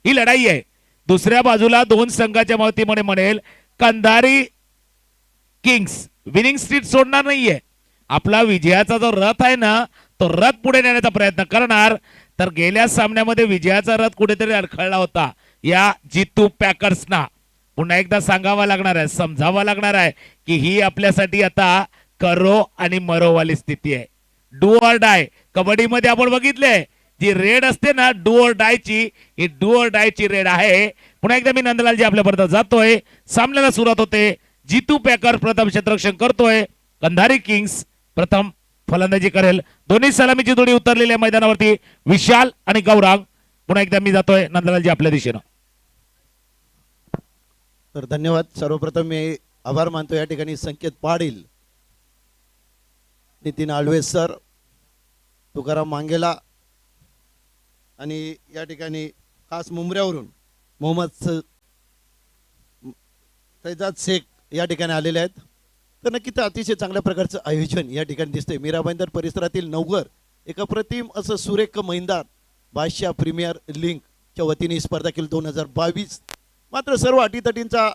ही लढाई आहे. दुसऱ्या बाजूला दोन संघाच्या मदतीमुळे म्हणेल कंधारी किंग्स विनिंग स्ट्रीट सोडणार नाहीये. आपला विजयाचा जो रथ आहे ना तो रथ पुढे नेण्याचा प्रयत्न करणार. तर गेल्या सामन्यामध्ये विजयाचा रथ कुठेतरी अडखळला होता या जितू पॅकर्सना. पुन्हा एकदा सांगावा लागणार आहे, समजावा लागणार आहे की ही आपल्यासाठी आता करो आणि मरोवाली स्थिती आहे. डू ऑर डाय कबड्डीमध्ये आपण बघितले जी रेड असते ना डू ऑर डायची, ही डू ऑर डायची रेड आहे. पुन्हा एकदा मी नंदलालजी आपल्यापर्यंत जातोय. सामन्याला सुरुवात होते. जितू पॅकर प्रथम क्षेत्ररक्षण करतोय. कंधारी किंग्स प्रथम फलंदाजी करेल. दोन्ही सलामीची जोडी उतरलेली आहे मैदानावरती, विशाल आणि गौरांग. पुन्हा एकदा मी जातोय नंदलालजी आपल्या दिशेनं. तर धन्यवाद. सर्वप्रथम मी आभार मानतो या ठिकाणी संकेत पाटील, नितीन आळवे सर, तुकाराम मांगेला आणि या ठिकाणी खास मुंबऱ्यावरून मोहम्मद फैजाद शेख या ठिकाणी आलेले आहेत. तर नक्की तर अतिशय चांगल्या प्रकारचं आयोजन या ठिकाणी दिसतंय. मीरा भाईंदर परिसरातील नवघर एक अप्रतिम असं सुरेख मैदान बादशाह प्रीमियर लीगच्या वतीने ही स्पर्धा केली 2022. मात्र सर्व अटीतटींचा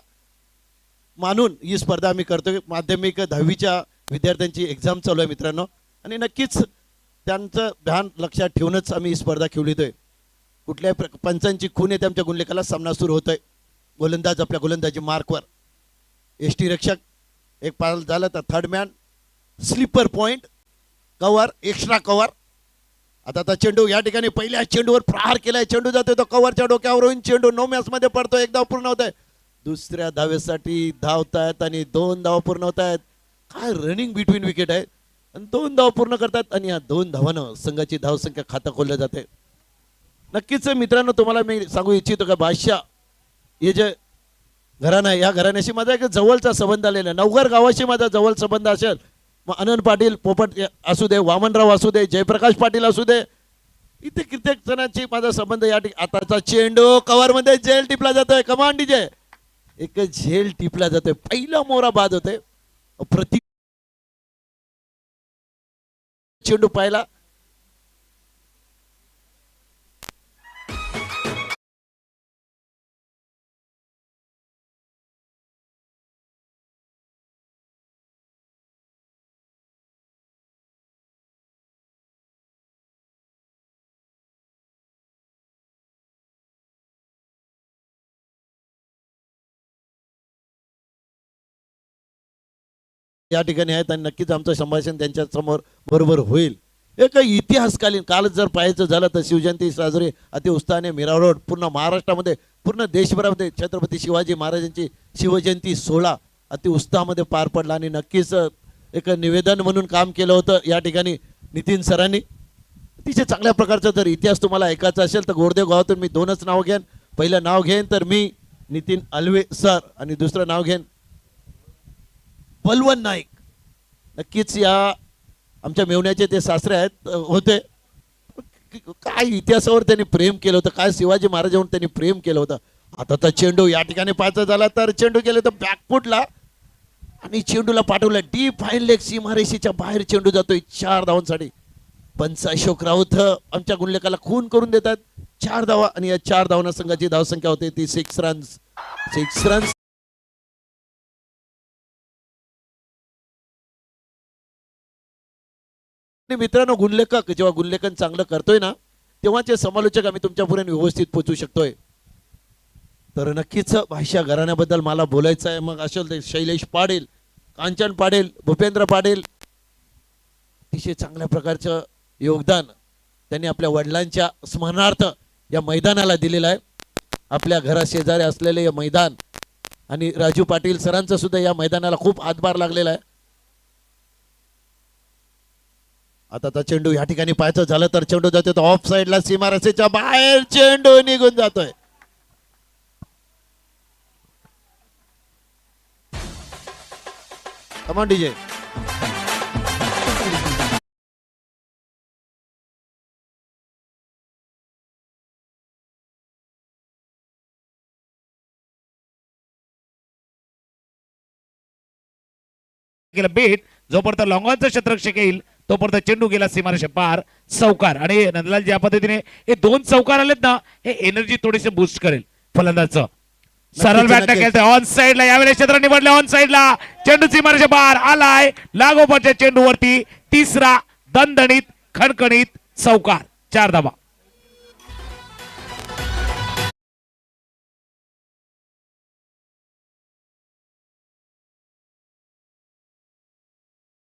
मानून ही स्पर्धा आम्ही करतोय. माध्यमिक 10वीच्या विद्यार्थ्यांची एक्झाम चालू आहे मित्रांनो, आणि नक्कीच त्यांचं ध्यान लक्षात ठेवूनच आम्ही ही स्पर्धा खेळतोय. कुठल्याही पंचांची खून येते आमच्या गुणलेखाला. सामना सुरू होतोय. गोलंदाज आपल्या गोलंदाजी मार्कवर, एसटी रक्षक एक पाल झालं तर third man, sleeper point, cover, extra cover. आता चेंडू या ठिकाणी पहिल्या चेंडूवर प्रहार केलाय. चेंडू जातोय तो कव्हरच्या डोक्यावर होऊन चेंडू 9 मॅच मध्ये पडतो. एक धाव पूर्ण होत आहे. दुसऱ्या धावेसाठी धावतायत आणि 2 धाव पूर्ण होत आहेत. काय रनिंग बिटवीन विकेट आहे आणि 2 धाव पूर्ण करतात आणि या 2 धावानं संघाची धावसंख्या खातं खोललं जाते. नक्कीच मित्रांनो तुम्हाला मी सांगू इच्छितो का बादशाह हे जे घराणं आहे या घराण्याशी माझा एक जवळचा संबंध आलेला आहे. नवघर गावाशी माझा जवळ संबंध असेल मग आनंद पाटील पोपट असू दे, वामनराव असू दे, जयप्रकाश पाटील असू दे, इथे कित्येक जणांची माझा संबंध या ठिकाणी. आताचा चेंडू कव्हर मध्ये झेल टिपला जातोय. कमांड डीजे एक झेल टिपला जातोय. पहिला मोरा बाद होते. प्रति चेंडू पाहिला या ठिकाणी आहेत आणि नक्कीच आमचं संभाषण त्यांच्या समोर बरोबर होईल. एक इतिहासकालीन काल जर पाहायचं झालं तर शिवजयंती साजरी अति उत्साहाने मीरा रोड पूर्ण महाराष्ट्रामध्ये पूर्ण देशभरामध्ये छत्रपती शिवाजी महाराजांची शिवजयंती सोहळा अति उत्साहामध्ये पार पडला. आणि नक्कीच एक निवेदन म्हणून काम केलं होतं या ठिकाणी नितीन सरांनी. अतिशय चांगल्या प्रकारचा जर इतिहास तुम्हाला ऐकायचा असेल तर गोरदेव गावातून मी 2च नाव घेईन. पहिलं नाव घेईन तर मी नितीन आळवे सर आणि दुसरं नाव घेईन बलवंत नाईक. नक्कीच या आमच्या मेवण्याचे ते सासरे आहेत होते. काय इतिहासावर त्यांनी प्रेम केलं होतं, काय शिवाजी महाराजांवर त्यांनी प्रेम केलं होतं. आता चेंडू या ठिकाणी पाहायचा झाला तर चेंडू गेले तर बॅकफुटला आणि चेंडूला पाठवलं डीप फाईन लेग सीमारेषेच्या बाहेर चेंडू जातोय 4 धावांसाठी. पंच अशोक राऊत आमच्या गुणलेखाला खून करून देतात. 4 धावा आणि या 4 धावांना संघाची धावसंख्या होते ती 6 रन्स. 6 रन्स मित्रांनो गुणलेखक जेव्हा गुणलेखन चांगलं करतोय ना तेव्हाचे समालोचक आम्ही तुमच्यापर्यंत व्यवस्थित पोहोचू शकतोय. तर नक्कीच भाषा घराण्याबद्दल मला बोलायचं आहे. मग असेल ते शैलेश पाटील, कांचन पाटील, भूपेंद्र पाटील, अतिशय चांगल्या प्रकारचं योगदान त्यांनी आपल्या वडिलांच्या स्मरणार्थ या मैदानाला दिलेलं आहे. आपल्या घराशेजारी असलेले हे मैदान आणि राजू पाटील सरांचा सुद्धा या मैदानाला खूप हातभार लागलेला आहे. आता चेंडू या ठिकाणी पाहायचं झालं तर चेंडू जातोय तो ऑफ साइडला सीमारेषेच्या बाहेर चेंडू निघून जातोय. कमांड डीजे केलं बीट. जोपर्यंत लॉंगॉनचं क्षेत्ररक्षक येईल तोपर्यंत चेंडू गेला सीमारेषे पार, चौकार. आणि नंदलाल ज्या पद्धतीने हे 2 चौकार आलेत ना, हे एनर्जी थोडीशी बूस्ट करेल फलंदाजचं. सरळ नक्कीच, बॅट नक्कीच. खेळतोय ऑन साइडला, यावेळेस क्षेत्र निवडले ऑन साइडला, चेंडू सीमारेषे पार आलाय, लागोपाठच्या चेंडूवरती तिसरा दणदणीत खणखणीत चौकार, 4 धावा.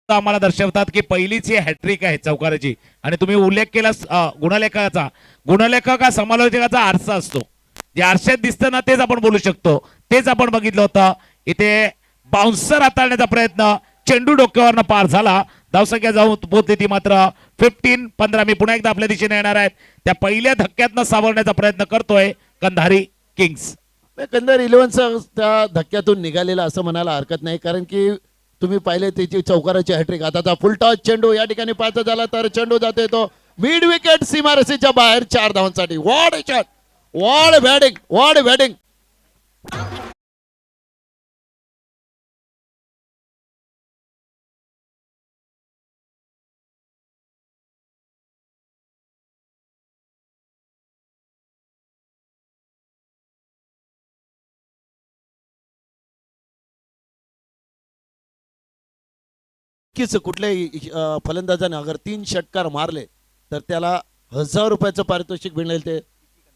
आम्हाला दर्शवतात की पहिलीच ही हॅट्रिक आहे चौकाराची. आणि तुम्ही उल्लेख केला गुणलेखा का समालोचकाचा आरसा असतो, जे आरशात दिसतं ना तेच आपण बोलू शकतो. तेच आपण बघितलं होतं. इथे बाउन्सर हाताळण्याचा प्रयत्न, चेंडू डोक्यावरनं पार झाला, धावसंख्या जाऊन पोहोचली ती मात्र 15 मी पुन्हा एकदा आपल्या दिशेने येणार आहेत. त्या पहिल्या धक्क्यातनं सावरण्याचा प्रयत्न करतोय कंधारी किंग्स. कंधार 11 त्या धक्क्यातून निघालेला असं म्हणायला हरकत नाही, कारण की तुम्ही पाहिले त्याची चौकाराची हॅट्रिक. आता फुल टॉस चेंडू या ठिकाणी पाहायचा झाला तर चेंडू जाते तो मिड विकेट सीमारेषेच्या बाहेर, 4 धावांसाठी. What shot, what batting. नक्कीच कुठल्याही फलंदाजाने अगर 3 षटकार मारले तर त्याला 1000 रुपयाचं पारितोषिक मिळेल, ते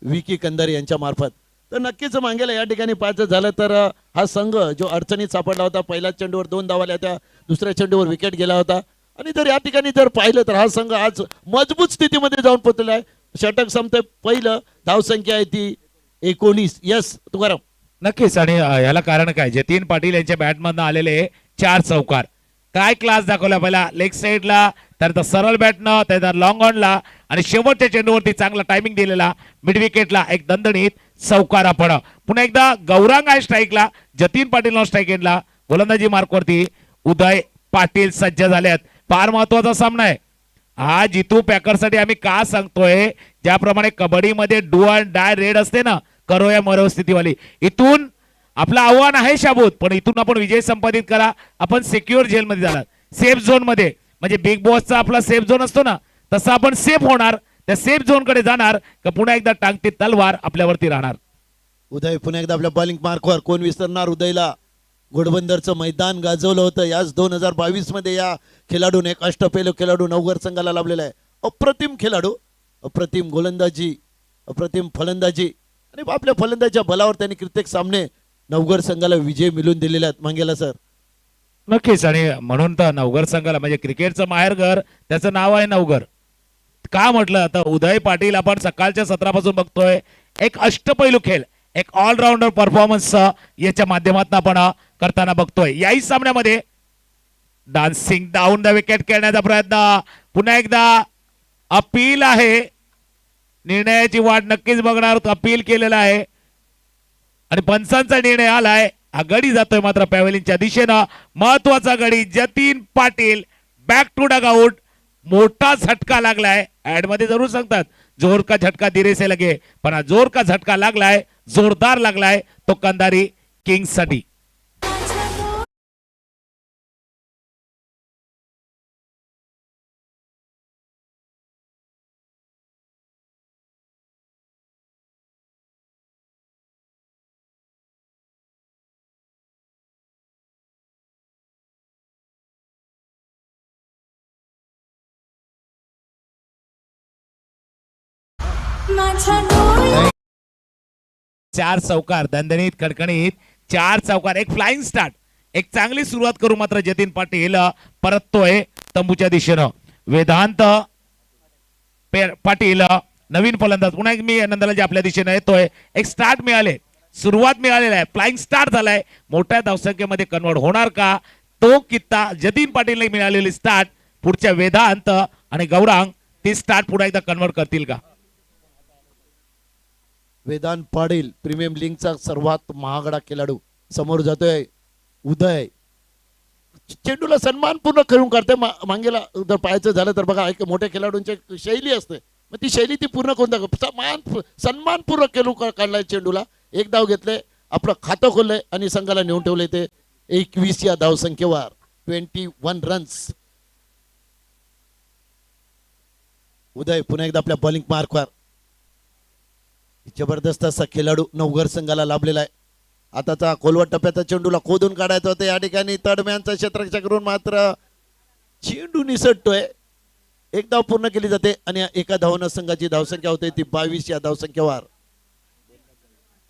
विकी कंधारी यांच्या मार्फत. तर नक्कीच मागेला या ठिकाणी पाहायचं झालं तर हा संघ जो अडचणीत सापडला होता, पहिल्या चेंडूवर 2 धावा आल्या होत्या, दुसऱ्या चेंडूवर विकेट गेला होता. आणि जर या ठिकाणी जर पाहिलं तर हा संघ आज मजबूत स्थितीमध्ये जाऊन पोहोचलेला आहे. षटक संपते पहिलं, धावसंख्या आहे ती 19. यस तुकाराम. नक्कीच. आणि याला कारण काय, जतीन पाटील यांच्या बॅटमधनं आलेले 4 चौकार, काय क्लास दाखवला. पहिला लेग साईडला, त्यानंतर सरळ बॅटनं, त्यानंतर लॉंग ऑनला, आणि शेवटच्या चेंडूवरती चांगला टायमिंग दिलेला मिड विकेटला एक दणदणीत चौकार. आपण पुन्हा एकदा गौरांग आहे स्ट्राईकला, जतीन पाटील स्ट्राईक एंडला. गोलंदाजी मार्कवरती उदय पाटील सज्ज झाल्यात. फार महत्वाचा सामना आहे हा. जितू पॅकरसाठी आम्ही का सांगतोय, ज्याप्रमाणे कबड्डीमध्ये डू अँड डाय रेड असते ना, करो या मरो स्थितीवाली, इथून आपलं आव्हान आहे शाबूत, पण इथून आपण विजय संपादित करा. आपण सिक्युअर जेलमध्ये जाणार, सेफ झोन मध्ये, म्हणजे बिग बॉसचा आपला सेफ झोन असतो ना, तसं आपण सेफ होणार, त्या सेफ झोन कडे जाणार का पुन्हा एकदा टांगती तलवार आपल्यावरती राहणार. उदय पुन्हा एकदा आपल्या बॉलिंग मार्कवर, कोण विसरणार उदयला. घोडबंदरचं मैदान गाजवलं होतं याच 2022 मध्ये. या खेळाडूने एक अष्टपैलू खेळाडू नवघर संघाला लाभलेला आहे. अप्रतिम खेळाडू, अप्रतिम गोलंदाजी, अप्रतिम फलंदाजी, आणि आपल्या फलंदाजीच्या बलावर त्यांनी कित्येक सामने नवघर संघाला विजय मिळवून दिलेले आहेत मांगेला सर. नक्कीच. आणि म्हणून तर नवघर संघाला, म्हणजे क्रिकेटचं माहेरघर, त्याचं नाव आहे नवघर. का म्हटलं तर उदय पाटील आपण सकाळच्या सत्रापासून बघतोय, एक अष्टपैलू खेळ, एक ऑलराऊंडर परफॉर्मन्स याच्या माध्यमातून आपण करताना बघतोय. याही सामन्यामध्ये डान्सिंग डाऊन द विकेट खेळण्याचा प्रयत्न, पुन्हा एकदा अपील आहे, निर्णयाची वाट नक्कीच बघणार. अपील केलेला आहे आणि पंचांचा निर्णय आलाय. हा गडी जातोय मात्र पॅव्हेलियनच्या दिशेनं, महत्वाचा गडी. Jatin Patil back to dugout. मोठा झटका लागलाय. ऍड मध्ये जरूर सांगतात जोर का झटका धीरे से लगे, पण हा जोर का झटका लागलाय, जोरदार लागलाय तो कंधारी किंग्स साठी. चार चौकार, दणदणीत कडकडीत 4 चौकार, एक फ्लाइंग स्टार्ट, एक चांगली सुरुवात करू मात्र जतीन पाटील परततोय तंबूच्या दिशेनं. वेदांत पाटील नवीन फलंदाज, पुन्हा एक मी नंदलाजी आपल्या दिशेनं येतोय. एक स्टार्ट मिळाले, सुरुवात मिळालेला आहे, फ्लाइंग स्टार्ट झालाय. मोठ्या धावसंख्येमध्ये कन्वर्ट होणार का तो कित्ता. जतीन पाटीलने मिळालेली स्टार्ट, पुढच्या वेदांत आणि गौरांग ती स्टार्ट पुन्हा एकदा कन्वर्ट करतील का. वेदांत पाटील प्रीमियम लीगचा सर्वात महागडा खेळाडू समोर जातोय. उदय चेंडूला सन्मानपूर्ण करून करते. मांगेला जर पाहायचं झालं तर बघा, एक मोठ्या खेळाडूंची शैली असते, मग ती शैली ती पूर्ण करून दाखव. सन्मानपूर्वक खेळू काढलाय चेंडूला. एक धाव घेतले, आपलं खातं खोललंय आणि संघाला नेऊन ठेवले ते 21 या धावसंख्येवर. 21 रन्स. उदय पुन्हा एकदा आपल्या बॉलिंग मार्कवर जबरदस्त असा खेळाडू नवघर संघाला लाभलेला आहे. आताचा खोलवट टप्प्याचा चेंडूला खोदून काढायचा होता या ठिकाणी तडम्यांचा क्षेत्ररक्षक करून मात्र चेंडू निसटतोय. एक धाव पूर्ण केली जाते आणि एका धावनं संघाची धावसंख्या होते ती 22 या धावसंख्येवर.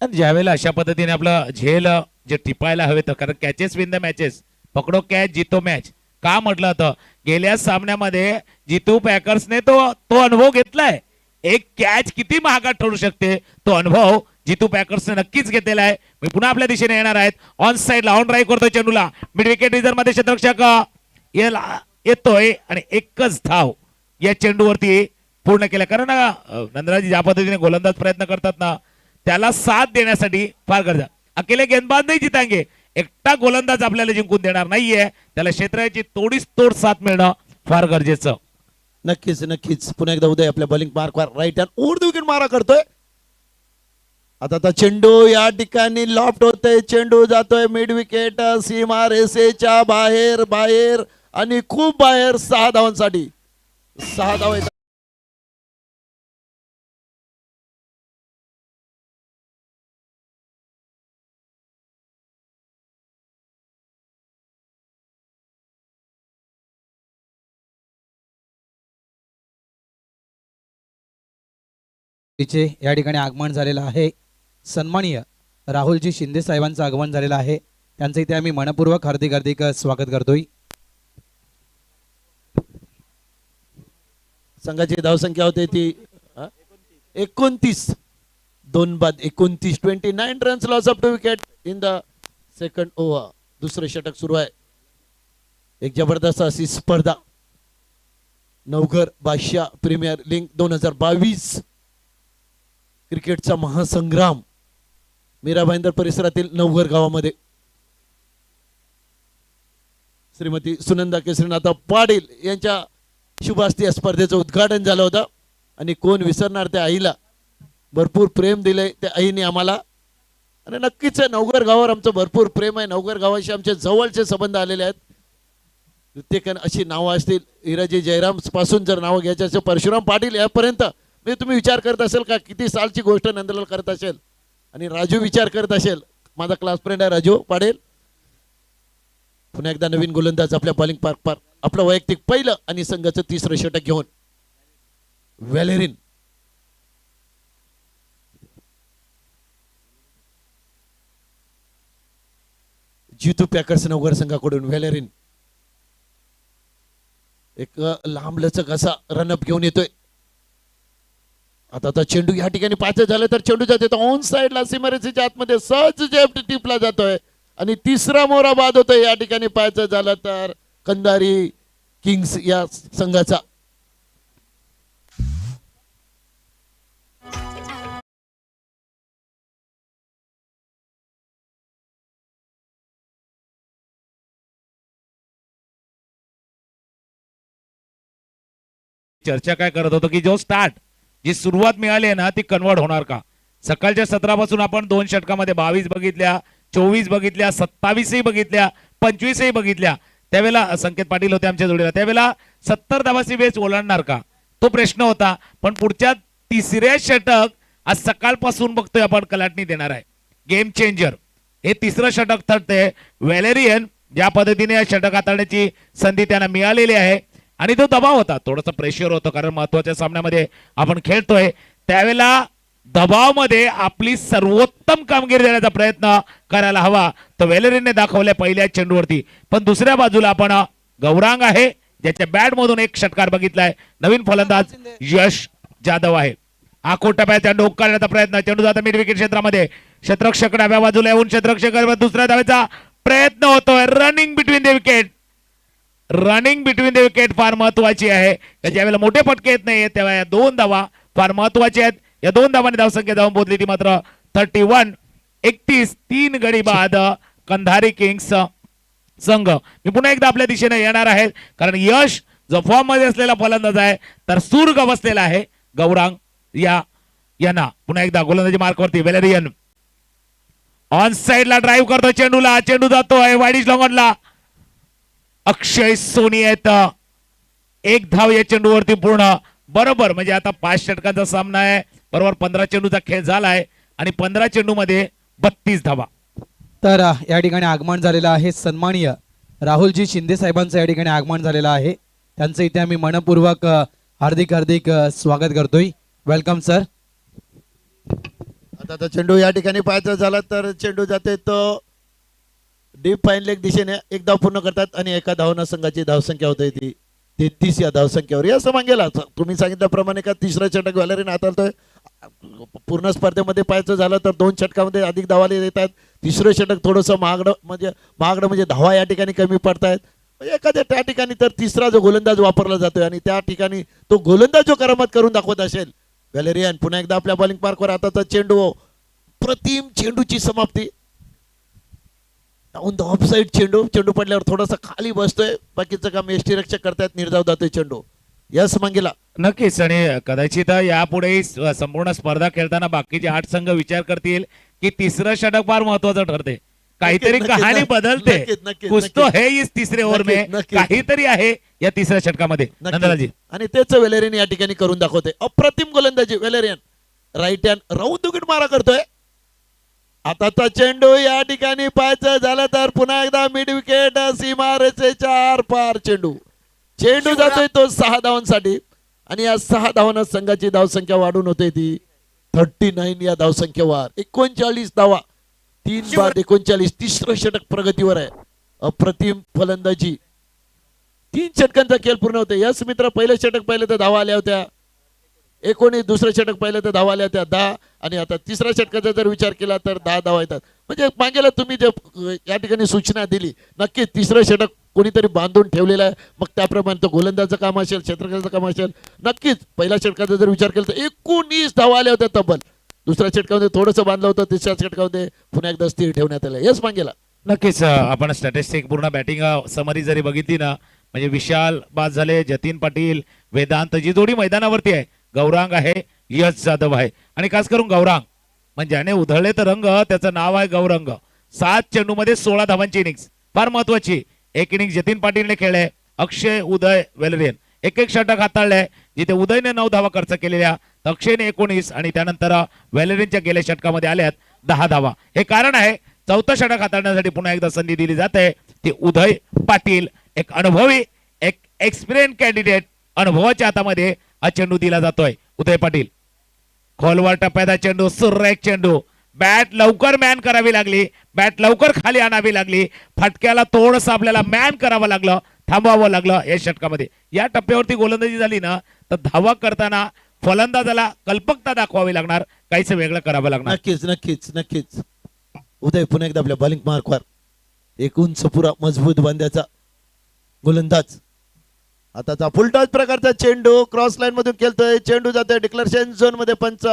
आणि ज्यावेळेला अशा पद्धतीने आपलं झेल जे टिपायला हवे तर कारण कॅचेस विन द मॅचेस पकडो कॅच जितो मॅच का म्हटलं होतं गेल्या सामन्यामध्ये जितू पॅकर्सने तो अनुभव घेतलाय. एक कॅच किती महागात ठरू शकते तो अनुभव जितू पॅकर्सने नक्कीच घेतलेला आहे. मी पुन्हा आपल्या दिशेने येणार आहेत. ऑन साइडला ऑन ड्राईव्ह करतोय चेंडूला मिड विकेट रिझर्व मध्ये क्षेत्ररक्षक येतोय आणि एकच धाव या चेंडूवरती पूर्ण केल्या. कारण नंदराजी ज्या पद्धतीने गोलंदाज प्रयत्न करतात ना त्याला साथ देण्यासाठी फार गरजा अकेले गेंदबाज नाही जितांगे एकटा गोलंदाज आपल्याला जिंकून देणार नाहीये. त्याला क्षेत्राची तोडीस तोड साथ मिळणं फार गरजेचं. नक्कीच नक्कीच पुन्हा एकदा उदय आपल्या बॉलिंग मार्कवर राईट हँड उर्द विकेट मारा करतोय. आता चेंडू या ठिकाणी लॉफ्ट होतोय. चेंडू जातोय मिड विकेट सीमा रेषेच्या बाहेर बाहेर आणि खूप बाहेर 6 धावांसाठी 6 धावा येतात. तिचे या ठिकाणी आगमन झालेलं आहे. सन्माननीय राहुलजी शिंदे साहेबांचं आगमन झालेलं आहे. त्यांचं इथे आम्ही मनपूर्वक हार्दिक हार्दिक स्वागत करतोय. संघाची धावसंख्या होते ती 29 2 बाद 29 29 runs loss of 2 wicket in the second over. दुसरं षटक सुरू आहे. एक जबरदस्त अशी स्पर्धा नवघर बादशाह प्रीमियर लीग 2022 क्रिकेटचा महासंग्राम मीरा भाईंदर परिसरातील नवघर गावामध्ये श्रीमती सुनंदा केसरीनाथ पाटील यांच्या शुभ हस्ते या स्पर्धेचं उद्घाटन झालं होतं. आणि कोण विसरणार त्या आईला भरपूर प्रेम दिलंय त्या आईने आम्हाला. आणि नक्कीच नवघर गावावर आमचं भरपूर प्रेम आहे. नवघर गावाशी आमचे जवळचे संबंध आलेले आहेत. प्रत्येकानं अशी नावं असतील हिराजी जयराम पासून जर नावं घ्यायची असेल परशुराम पाटील यापर्यंत म्हणजे तुम्ही विचार करत असेल का किती सालची गोष्ट नंदलाल करत असेल. आणि राजू विचार करत असेल माझा क्लास फ्रेंड आहे राजू पाटील. पुन्हा एकदा नवीन गोलंदाज आपल्या बॉलिंग पार्क आपलं वैयक्तिक पहिलं आणि संघाचं तिसरं षटक घेऊन व्हॅलेरिन जितू पॅकर्स नवघर संघाकडून व्हॅलेरिन एक लांब लचक असा रनअप घेऊन येतोय. आता चेंडू या ठिकाणी पाच झालं तर चेंडू जाते ऑन साइडला सीमारेषेच्या आतमध्ये सहज जेफ्ट टिपला जातोय आणि तिसरा मोरा बाद होतोय. या ठिकाणी पाच झालं तर कंधारी किंग्स या संघाचा. चर्चा काय करत होतो की जो स्टार्ट जी सुरुवात मिळाली आहे ना ती कन्वर्ट होणार का. सकाळच्या सत्रापासून आपण 2 षटकामध्ये 22 बघितल्या 24 बघितल्या 27 बघितल्या 25 बघितल्या. त्यावेळेला संकेत पाटील होते आमच्या जोडीला. त्यावेळेला 70 धावाची वेच ओलांडणार का तो प्रश्न होता. पण पुढच्या तिसऱ्या षटक आज सकाळपासून बघतोय आपण कलाटणी देणार आहे. गेम चेंजर हे तिसरं षटक ठरते. व्हॅलेरियन ज्या पद्धतीने या षटक हाताळण्याची संधी त्यांना मिळालेली आहे आणि तो दबाव होता थोडासा प्रेशर होतं कारण महत्वाच्या सामन्यामध्ये आपण खेळतोय. त्यावेळेला दबावामध्ये आपली सर्वोत्तम कामगिरी देण्याचा प्रयत्न करायला हवा तर व्हॅलेरियनने दाखवल्या पहिल्या चेंडूवरती. पण दुसऱ्या बाजूला आपण गौरांग आहे ज्याच्या बॅट मधून एक षटकार बघितलाय. नवीन फलंदाज यश जाधव आहे. आकोटा चेंडू करण्याचा प्रयत्न चेंडू जाता मिड विकेट क्षेत्रामध्ये क्षेत्ररक्षक डाव्या बाजूला येऊन क्षेत्ररक्षक दुसऱ्या धावेचा प्रयत्न होतोय. Running between the wicket running between the wicket फार महत्वाची आहे. ज्यावेळेला मोठे फटके येत नाही तेव्हा या 2 धावा फार महत्वाच्या आहेत. या 2 धावांनी धावसंख्या जाऊन पोहोचली ती मात्र 31-31. 3 गडी बाद कंधारी किंग्स संघ. मी पुन्हा एकदा आपल्या दिशेने येणार आहे कारण यश जो फॉर्म मध्ये असलेला फलंदाज आहे तर सूर गवसलेला आहे गौरांग यांना. पुन्हा एकदा गोलंदाजी मार्कवरती व्हॅलेरियन ऑन साइडला ड्राईव्ह करतो चेंडूला. चेंडू जातोय वाईडिश लॉंगॉनला. अक्षय सोनी आहेत. 1 धाव या चेंडूवरती पूर्ण बरोबर, म्हणजे आता 5 षटकांचा सामना आहे, बरोबर 15 चेंडूचा खेळ झालाय आणि 15 चेंडू मध्ये 32 धावा. तर या ठिकाणी आगमन झालेलं आहे सन्माननीय राहुलजी शिंदे साहेबांचं या ठिकाणी आगमन झालेलं आहे. त्यांचं इथे आम्ही मनपूर्वक हार्दिक हार्दिक स्वागत करतोय. Welcome sir. आता चेंडू या ठिकाणी पाहायचा झाला तर चेंडू जाते तो डीप फाईन लेग दिशेने एक धाव पूर्ण करतात आणि एका धावना संघाची धावसंख्या होते ती 33 या धावसंख्येवर. या समांगेला तुम्ही सांगितल्याप्रमाणे का तिसरा षटक वॅलरीन हाताळतोय. पूर्ण स्पर्धेमध्ये पाहायचं झालं तर 2 षटकामध्ये अधिक धावाले येतात. तिसरं षटक थोडंसं महागडं म्हणजे धावा या ठिकाणी कमी पडतायत. म्हणजे एखाद्या त्या ठिकाणी तर तिसरा जो गोलंदाज वापरला जातोय आणि त्या ठिकाणी तो गोलंदाज जो करामत करून दाखवत असेल वॅलेरियन. पुन्हा एकदा आपल्या बॉलिंग मार्कवर आताचा चेंडू, प्रतिम चेंडूची समाप्ती. ऑन द ऑफ साइड चेंडू पडल्यावर थोडासा खाली बसतोय. बाकीचं काम एसटी रक्षक करतायत. निर्धाव जातोय चेंडू यस मंगेला. नक्कीच, आणि कदाचित यापुढे संपूर्ण स्पर्धा खेळताना बाकीचे 8 संघ विचार करतील की तिसरं षटक फार महत्वाचं ठरते. काहीतरी नक्कीच, कहाणी नक्कीच, बदलते. नक्कीच, कुछ तो नक्कीच. है इस तिसरे ओव्हर में, नक्कीच. काहीतरी आहे या तिसऱ्या षटकामध्ये. नंदलालजी, आणि तेच वेलेरियन या ठिकाणी करून दाखवते. अप्रतिम गोलंदाजी वेलेरियन. राईट हँड राऊंड दुगट मारा करतोय. आताचा चेंडू या ठिकाणी पाहायचं झालं तर पुन्हा एकदा मिड विकेट सीमारेषेच्या आर पार चेंडू जातोय तो 6 धावांसाठी आणि या 6 धावांना संघाची धावसंख्या वाढून होते ती 39 या धावसंख्येवर. 39 धावा, 3 बाद 39. तिसरं षटक प्रगतीवर आहे. अप्रतिम फलंदाजी. 3 षटकांचा खेळ पूर्ण होते. यस मित्र, पहिलं षटक पाहिलं तर धावा आल्या होत्या 19. दुसरं षटक पाहिलं तर धावा आल्या होत्या 10. आणि आता तिसऱ्या षटकाचा जर विचार केला तर 10 धावा येतात. म्हणजे मागेला तुम्ही जे या ठिकाणी सूचना दिली, नक्कीच तिसरं षटक कोणीतरी बांधून ठेवलेलं आहे. मग त्याप्रमाणे तो गोलंदाजचं काम असेल, क्षेत्ररक्षकाचं काम असेल. नक्कीच पहिल्या षटकाचा जर विचार केला तर 19 धावा आल्या होत्या तब्बल. दुसऱ्या षटकामध्ये थोडंसं बांधलं होतं. तिसऱ्या षटकामध्ये पुन्हा एकदा स्थिर ठेवण्यात आलं. यस मागेला. नक्कीच आपण स्टॅटिस्टिक पूर्ण बॅटिंग समरी जरी बघितली ना, म्हणजे विशाल बाद झाले, जतीन पाटील, वेदांत जी जोडी मैदानावरती आहे. गौरांग आहे, यश जाधव आहे, आणि खास करून गौरांग म्हणजे ज्याने उधळले तर रंग, त्याचं नाव आहे गौरंग. 7 चेंडू मध्ये 16 धावांची इनिंग्स फार महत्वाची. एक इनिंग जतीन पाटीलने खेळले, अक्षय, उदय, वेलरियन एक षटक हाताळलंय. जिथे उदयने 9 धावा खर्च केलेल्या, अक्षयने 19 आणि त्यानंतर वेलरियनच्या गेल्या षटकामध्ये आल्यात 10 धावा. हे कारण आहे चौथं षटक हाताळण्यासाठी पुन्हा एकदा संधी दिली जाते. ती उदय पाटील, एक अनुभवी, एक एक्सपिरियन्स कॅन्डिडेट, अनुभवाच्या हातामध्ये हा चेंडू दिला जातोय. उदय पाटील खोलवर टप्प्याचा चेंडू, सुरेख चेंडू. बॅट लवकर मॅन करावी लागली, बॅट लवकर खाली आणावी लागली. फटक्याला थोडंसं आपल्याला मॅन करावं लागलं, थांबवावं लागलं या षटकामध्ये. या टप्प्यावरती गोलंदाजी झाली ना तर धावा करताना फलंदाजाला कल्पकता दाखवावी लागणार, काहीच वेगळं करावं लागणार. नक्कीच नक्कीच नक्कीच. उदय पुन्हा एकदा आपल्या बॉलिंग मार्कवर. एक उंच पुरा मजबूत बांध्याचा गोलंदाज. आताचा फुलटॉस प्रकारचा चेंडू क्रॉस लाईन मधून खेळतोय. चेंडू जातोय डिक्लेरेशन झोन मध्ये. पंच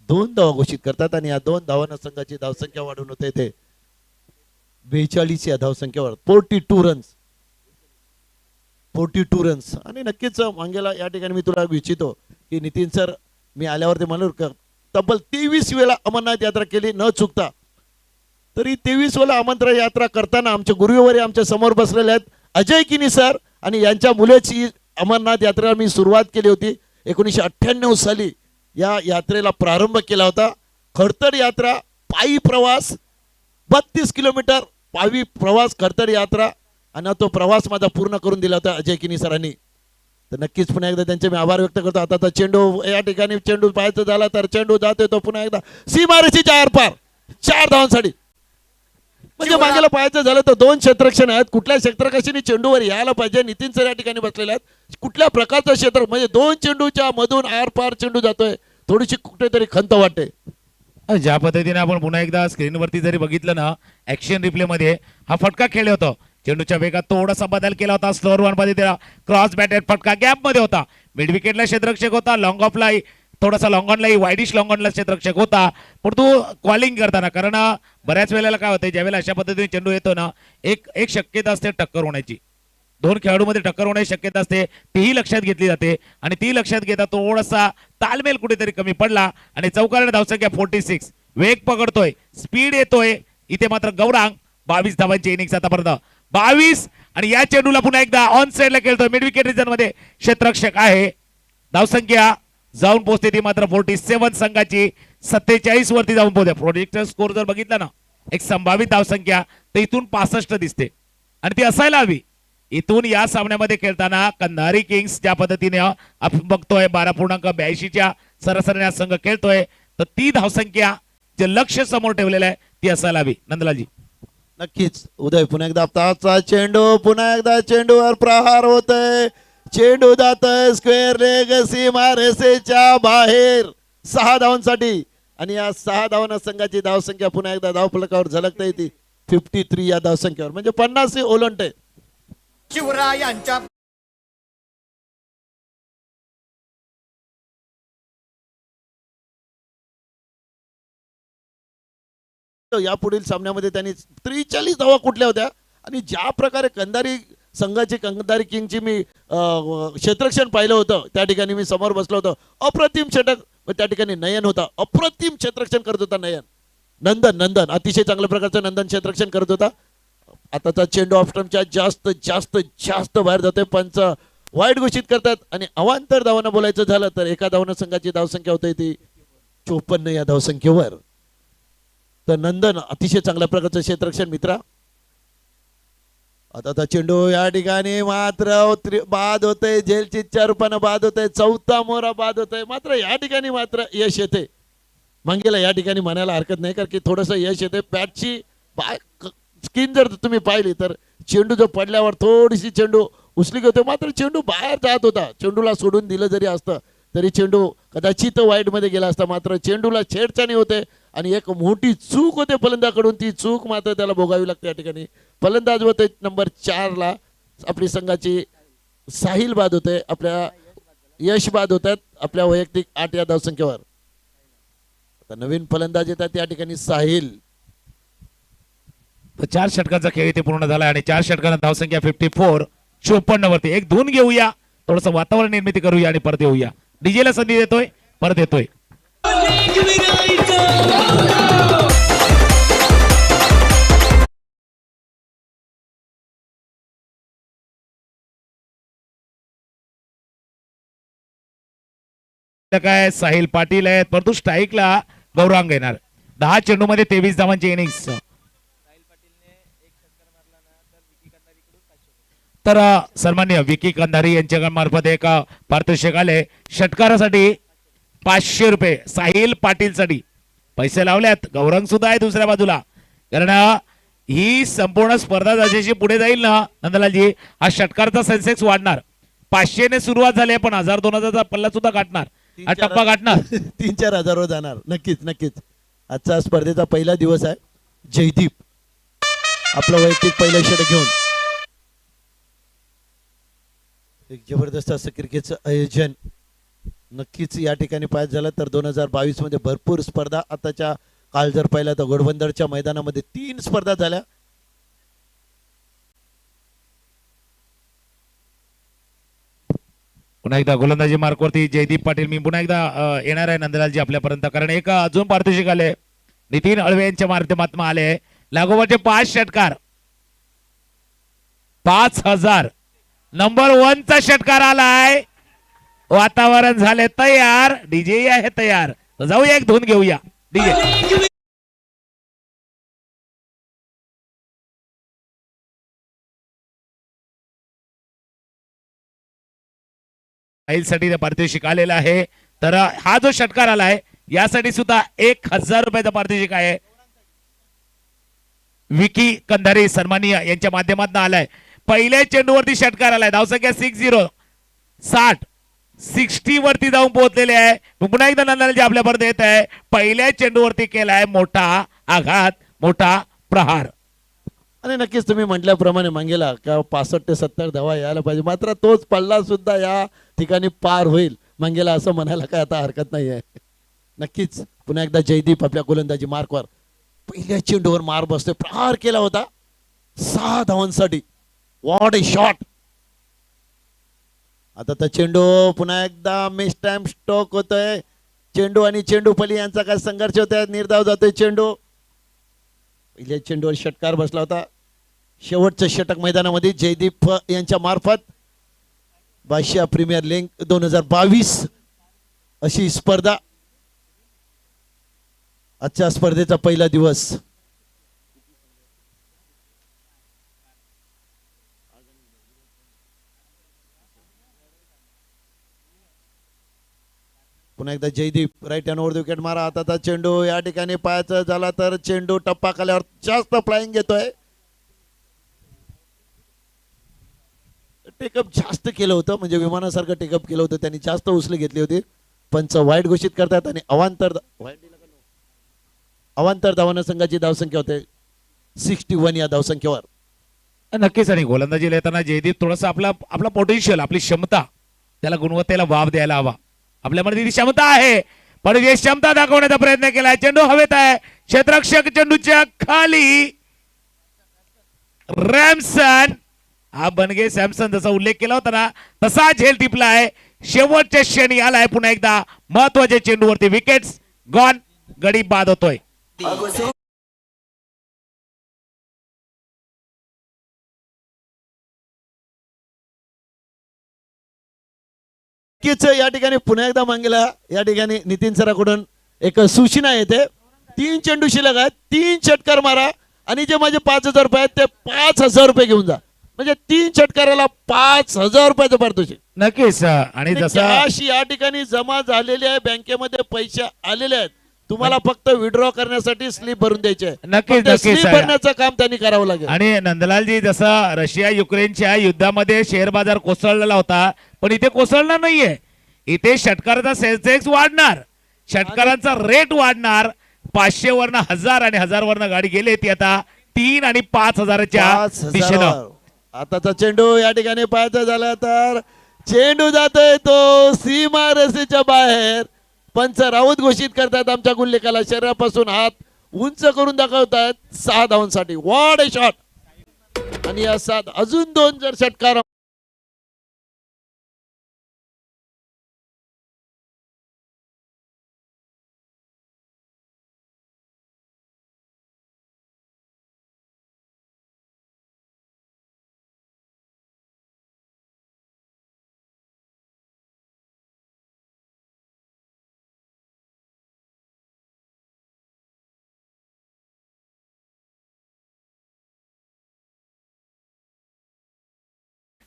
2 धावा घोषित करतात आणि या 2 धावांना संघाची धावसंख्या वाढून होते ते 42 या धावसंख्येवर. 42 रन्स. 42 रन्स. आणि नक्कीच मांगेला या ठिकाणी मी तुला इच्छितो की नितीन सर, मी आल्यावरती म्हणलो तब्बल 23 वेळा अमरनाथ यात्रा केली न चुकता. तरी 23 वेळा अमरनाथ यात्रा करताना आमचे गुरुवारी आमच्या समोर बसलेले आहेत अजय किनी सर, आणि यांच्या मुलेची अमरनाथ यात्रेला मी सुरुवात केली होती 1998 साली. या यात्रेला प्रारंभ केला होता. खडतर यात्रा, पायी प्रवास, 32 किलोमीटर पायी प्रवास, खडतर यात्रा, आणि तो प्रवास माझा पूर्ण करून दिला होता अजय किनी सरांनी. तर नक्कीच पुन्हा एकदा त्यांचे मी आभार व्यक्त करतो. आता चेंडू या ठिकाणी चेंडू पाहायचं झाला तर चेंडू जातोय तो पुन्हा एकदा सीमारेषेच्या आरपार 4 धावांसाठी. म्हणजे मागेला पाहायचं झालं तर 2 क्षेत्ररक्षण आहेत. कुठल्या क्षेत्ररक्षणी चेंडूवर यायला पाहिजे. नितीन सर या ठिकाणी बसलेले आहेत. कुठल्या प्रकारचं क्षेत्र, म्हणजे 2 चेंडूच्या मधून आर पार चेंडू जातोय. थोडीशी कुठेतरी खंत वाटते. ज्या पद्धतीने आपण पुन्हा एकदा स्क्रीनवरती जरी बघितलं ना, ऍक्शन रिप्ले मध्ये हा फटका खेळले होता. चेंडूच्या वेगात थोडासा बदल केला होता. स्लोअर वन मध्ये त्याला क्रॉस बॅटेड फटका गॅप मध्ये होता. मिड विकेटला क्षेत्ररक्षक होता, लॉंग ऑफला थोडासा लॉंग ऑनलाही, वाईडिश लॉंग ऑनला क्षेत्ररक्षक होता. पण तो कॉलिंग करताना, कारण बऱ्याच वेळेला काय होतं, ज्यावेळेला अशा पद्धतीने चेंडू येतो ना, एक शक्यता असते टक्कर होण्याची. 2 खेळाडूमध्ये टक्कर होण्याची शक्यता असते, तीही लक्षात घेतली जाते. आणि ती लक्षात घेता थोडासा तालमेल कुठेतरी कमी पडला आणि चौकाराने धावसंख्या 46. वेग पकडतोय, स्पीड येतोय. इथे मात्र गौरांग 22 धावांची इनिंग्स आतापर्यंत 22. आणि या चेंडूला पुन्हा एकदा ऑन साइडला खेळतोय. मिड विकेट रिजन मध्ये क्षेत्ररक्षक आहे धावसंख्या जाऊन पोहोचते ती मात्र 47 संघाची 47 वरती जाऊन पोहोचते. प्रोजेक्टर स्कोर जर बघितला ना, एक संभावित धावसंख्या तर इथून 65 दिसते आणि ती असायला हवी. इथून या सामन्यामध्ये खेळताना कंधारी किंग्स ज्या पद्धतीने आपण बघतोय 12.82च्या सरासरीने संघ खेळतोय, तर ती धावसंख्या जे लक्ष्य समोर ठेवलेलं आहे ती असायला हवी. नंदलालजी नक्कीच उदय, पुन्हा एकदा ताचा चेंडू, पुन्हा एकदा चेंडूवर प्रहार होतोय, चेंडू जातोय स्क्वेअर लेग सीमारेषेच्या बाहेर 6 धावांसाठी आणि या 6 धावांना संघाची धावसंख्या पुन्हा एकदा धावफलकावर झलकता येते 53 या धावसंख्येवर, म्हणजे 50 ओलांडते. शिवरायांच्या या पुढील सामन्यामध्ये त्यांनी 43 धावा कुठल्या होत्या आणि ज्या प्रकारे कंधारी किंगची मी क्षेत्ररक्षण पाहिलं होतं, त्या ठिकाणी मी समोर बसलो होतो, अप्रतिम षटक त्या ठिकाणी नयन होता, अप्रतिम क्षेत्ररक्षण करत होता नंदन अतिशय चांगल्या प्रकारचं नंदन क्षेत्ररक्षण करत होता. आताचा चेंडू ऑफ स्टंपच्या जास्त जास्त जास्त बाहेर जातोय, पंच वाईट घोषित करतात आणि अवांतर धावांना बोलायचं झालं तर एका धावानं संघाची धावसंख्या होते ती 54 या धावसंख्येवर. तर नंदन अतिशय चांगल्या प्रकारचं क्षेत्ररक्षण मित्रा. आता चेंडू या ठिकाणी मात्र बाद होते, झेलचीच्या रूपानं बाद होते, चौथा मोहरा बाद होतोय, मात्र या ठिकाणी मात्र यश येते मांगेला. या ठिकाणी म्हणायला हरकत नाही, कारण की थोडंसं यश येते. बॅटची स्किन जर तुम्ही पाहिली तर चेंडू जो पडल्यावर थोडीशी चेंडू उचली होते, मात्र चेंडू बाहेर जात होता. चेंडूला सोडून दिलं जरी असतं तरी चेंडू कदाचित वाईट मध्ये गेला असता, मात्र चेंडूला छेडछाणी होते आणि एक मोठी चूक होते फलंदाजाकडून. ती चूक मात्र त्याला भोगावी लागते. या ठिकाणी फलंदाज होते नंबर 4 ला आपली संघाची साहिल बाद होते, आपल्या यश बाद होतात आपल्या वैयक्तिक 8 या धावसंख्येवर. आता नवीन फलंदाज येतात या ठिकाणी साहिल. 4 षटकांचा खेळ इथे पूर्ण झाला आणि 4 षटकांना धावसंख्या 54 54 वरती. एक धून घेऊया, थोडस वातावरण निर्मिती करूया आणि परत येऊया. डीजेला संधी देतोय, परत येतोय. काय साहिल पाटील आहेत, परंतु स्ट्राईकला गौरांग येणार. 10 चेंडू मध्ये 23 धावांची इनिंग्स. तर सन्मान्य विकी कंधारी यांच्या मार्फत एक पारितोषिक आले षटकारासाठी 500 रुपये. साहिल पाटील साठी पैसे लावल्यात, गौरंग सुद्धा आहे दुसऱ्या बाजूला. कारण ही संपूर्ण स्पर्धा जशी पुढे जाईल ना नंदलालजी, हा षटकारचा सेन्सेक्स वाढणार. 500 ने सुरुवात झाली, पण 1000-2000चा पल्ला सुद्धा गाठणार, हा टप्पा गाठणार. 3-4 हजारावर जाणार. नक्कीच. आजचा स्पर्धेचा पहिला दिवस आहे. जयदीप आपलं वैयक्तिक पहिलं षटक घेऊन एक जबरदस्त असं क्रिकेटचं आयोजन नक्कीच या ठिकाणी पाहायचं झालं तर 2022 मध्ये भरपूर स्पर्धा. आताच्या काल जर पाहिला तर घोडबंदरच्या मैदानामध्ये 3 स्पर्धा झाल्या. पुन्हा एकदा गोलंदाजी मार्कवरती जयदीप पाटील. मी पुन्हा एकदा येणार आहे नंदलालजी आपल्यापर्यंत, कारण एक अजून पारितोषिक आले नितीन अळवे यांच्या माध्यमातून आले. लागोपाठचे 5 षटकार 5000. नंबर 1 चा षटकार आलाय. वातावरण झाले तयार, डीजे आहे तयार. तर जाऊया, एक धून घेऊया. डीजे साठी पारितोषिक आलेला आहे. तर हा जो षटकार आलाय यासाठी सुद्धा 1000 रुपयाचा पारितोषिक आहे. विकी कंधारी सन्माननीय यांच्या माध्यमातून आलाय. पहिल्या चेंडूवरती षटकार आलाय. धावसंख्या 60 वरती जाऊन पोहोचलेले आहे. पुन्हा एकदा नंदलालजी आपल्यापर्यंत येत आहे. पहिल्या चेंडूवरती केलाय मोठा आघात, मोठा प्रहार. आणि नक्कीच तुम्ही म्हटल्याप्रमाणे मागेला का 65 ते 70 धावा यायला पाहिजे, मात्र तोच पल्ला सुद्धा या ठिकाणी पार होईल मागेला असं म्हणायला काय आता हरकत नाही आहे. नक्कीच पुन्हा एकदा जयदीप आपल्या गोलंदाजी मार्कवर पहिल्या चेंडूवर मार बसतोय. प्रहार केला होता 6 धावांसाठी. What A shot. आता तर चेंडू पुन्हा एकदा मिस टाइम स्ट्रोक होतोय. चेंडू आणि चेंडूपली यांचा काय संघर्ष होतोय. निर्धाव जातोय चेंडू. पहिल्या चेंडूवर षटकार बसला होता. शेवटचं षटक मैदानामध्ये जयदीप यांच्या मार्फत बादशाह प्रीमियर लीग 2022 अशी स्पर्धा. आजच्या स्पर्धेचा पहिला दिवस. पुन्हा एकदा जयदीप राईट हँडवर विकेट मारा. हाताचा चेंडू या ठिकाणी पायाचा झाला तर चेंडू टप्पा खाल्यावर जास्त फ्लाइंग घेतोय. टेकअप जास्त केलं होतं, म्हणजे विमानासारखं टेकअप केलं होतं त्यांनी, जास्त उचले घेतली होती. पंच वाईट घोषित करतात आणि अवांतर धावांना संघाची धावसंख्या होते 61 या धावसंख्येवर. नक्कीच. आणि गोलंदाजी येताना जयदीप थोडस आपला पोटेन्शियल, आपली क्षमता, त्याला गुणवत्तेला वाव द्यायला हवा. आपल्यामध्ये ती क्षमता आहे, पण जे क्षमता दाखवण्याचा प्रयत्न केलाय. चेंडू हवेत आहे, क्षेत्ररक्षक चेंडूच्या खाली. रॅमसन, हा बनगे सॅमसन जसा उल्लेख केला होता ना तसा झेल टिपलाय. शेवटच्या क्षणी आलाय पुन्हा एकदा महत्वाच्या चेंडूवरती. विकेट्स गॉन, गडी बाद होतोय. नक्कीच या ठिकाणी पुन्हा एकदा मागेला या ठिकाणी नितीन सराकडून एक सूचना येते. 3 चेंडू शिल्लक आहेत, 3 षटकार मारा आणि जे माझे 5,000 रुपये आहेत ते 5,000 रुपये घेऊन जा. म्हणजे 3 षटकाराला 5,000 रुपयाचं पारितोषिक. नक्कीच. आणि जसं कॅश या ठिकाणी जमा झालेले आहे, बँकेमध्ये पैसे आलेले आहेत. तुम्हाला फक्त विड्रॉ करण्यासाठी स्लिप भरून द्यायचे आहे. नक्कीच फक्त नक्कीच स्लिप भरण्याचं काम त्यांनी करावं लागेल. आणि नंदलालजी, जसं रशिया युक्रेनच्या युद्धामध्ये शेअर बाजार कोसळलेला होता, पण इथे कोसळणार नाहीये. इथे षटकाराचा सेन्सेक्स वाढणार, षटकारांचा रेट वाढणार. 500 वरनं 1000 आणि 1000 वरनं गाडी गेली ती आता 3 आणि 5,000च्या 5,000 दिशेनं. आताचा चेंडू या ठिकाणी पाहायचा झाला तर चेंडू जातोय तो सीमा रस्त्याच्या बाहेर. पंच राऊत घोषित करतात आमच्या गुल्लेखाला. शरीरापासून हात उंच करून दाखवतात 6 धावांसाठी. What a shot. आणि या 7 अजून 2 जर षटकार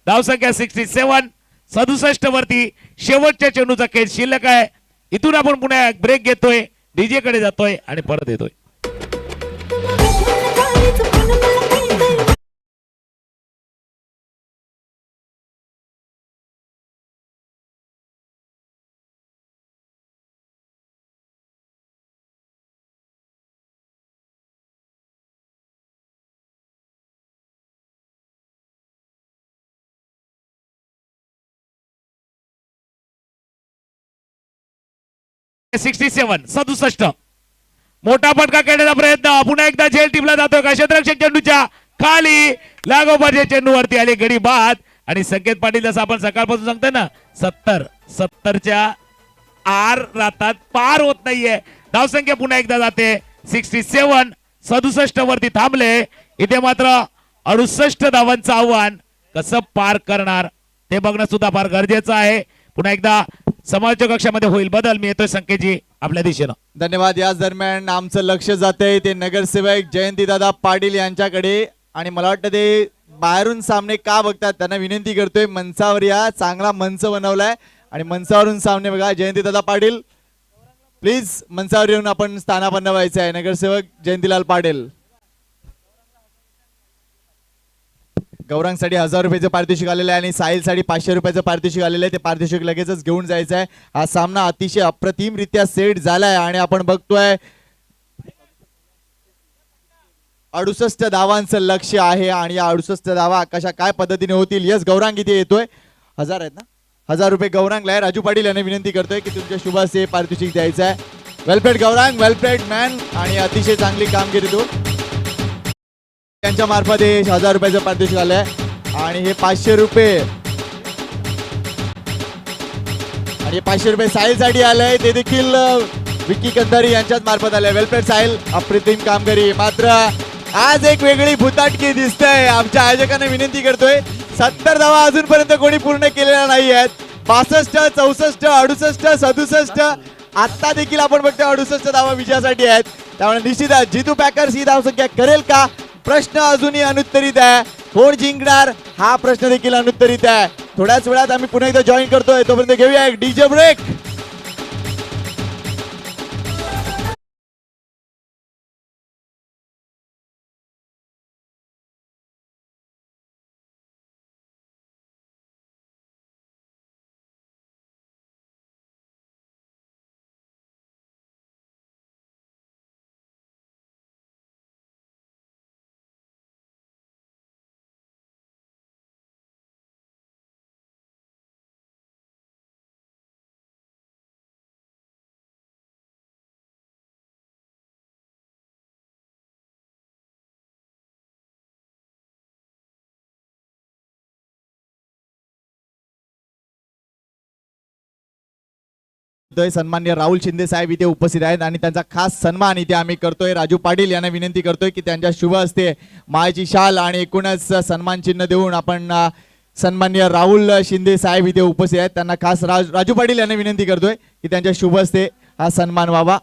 धावसंख्या 67, 67 वरती शेवटच्या चेंडूचा खेळ शिल्लक आहे. इथून आपण पुन्हा ब्रेक घेतोय, डीजे कडे जातोय आणि परत येतोय. सिक्स्टी 67 मोठा फटका खेळण्याचा प्रयत्न. पुन्हा एकदा झेल टिपला जातोय का क्षेत्ररक्षक चेंडूच्या खाली. लागोपाठच्या चेंडूवरती आले, गडी बाद. आणि संकेत पाटील, जसं आपण सकाळपासून सांगतोय ना, 70च्या आर राहतात, पार होत नाहीये. धावसंख्या पुन्हा एकदा जाते 67, 67 वरती थांबले. इथे मात्र 68 धावांचं आव्हान कसं पार करणार ते बघणं सुद्धा फार गरजेचं आहे. पुन्हा एकदा समाजच्या कक्षामध्ये होईल बदल. मी येतोय संकेतजी आपल्या दिशेनं. धन्यवाद. याच दरम्यान आमचं लक्ष जातंय ते नगरसेवक जयंतीदादा पाटील यांच्याकडे. आणि मला वाटतं ते बाहेरून सामने का बघतात, त्यांना विनंती करतोय मंचावर या. चांगला मंच बनवलाय आणि मंचावरून सामने बघा. जयंतीदादा पाटील प्लीज मंचावर येऊन आपण स्थानापन्न व्हायचं आहे. नगरसेवक जयंतीलाल पाटील. गौरांगसाठी 1000 रुपयाचं पारितोषिक आलेलं आहे आणि साहिलसाठी 500 रुपयाचं पारितोषिक आलेलं आहे. ते पारितोषिक लगेचच घेऊन जायचं आहे. हा सामना अतिशय अप्रतिमरित्या सेट झालाय आणि आपण बघतोय 68 धावांचं लक्ष आहे आणि या 68 धावा कशा काय पद्धतीने होतील. यस, गौरांग इथे येतोय. 1000 आहेत ना, 1000 रुपये गौरांगला आहे. राजू पाटील यांना विनंती करतोय की तुमच्या शुभासे पारितोषिक द्यायचं आहे. वेलप्लेड गौरांग, वेलप्लेड मॅन. आणि अतिशय चांगली कामगिरी तू. त्यांच्या मार्फत 1000 रुपयाचं पारितोषिक आलंय आणि हे 500 रुपये आणि 500 रुपये साहिलसाठी आलंय. ते देखील विक्की कंधारी यांच्याच मार्फत आलंय. वेलप्लेड साहिल, अप्रतिम कामगिरी. मात्र आज एक वेगळी भुताटकी दिसतंय. आमच्या आयोजकांना विनंती करतोय 70 धावा अजूनपर्यंत कोणी पूर्ण केलेल्या नाही आहेत. 62, 64, 68, 67 आता देखील आपण बघतोय 68 धावा विजयासाठी आहेत. त्यामुळे निश्चितच जितू पॅकर्स ही धावसंख्या करेल का, प्रश्न अजूनही अनुत्तरित आहे. कोण जिंकणार हा प्रश्न देखील अनुत्तरित आहे. थोड्याच वेळात आम्ही पुन्हा एकदा जॉईन करतोय, तोपर्यंत घेऊया एक डीजे ब्रेक. सन्मान्य राहुल शिंदे साहेब इथे उपस्थित आहेत आणि त्यांचा खास सन्मान इथे आम्ही करतोय. राजू पाटील यांना विनंती करतोय की त्यांच्या शुभ हस्ते मायेची शाल आणि एकूणच सन्मान चिन्ह देऊन आपण सन्मान्य राहुल शिंदे साहेब इथे उपस्थित आहेत. त्यांना खास राजू पाटील यांना विनंती करतोय की त्यांच्या शुभ हस्ते हा सन्मान व्हावा.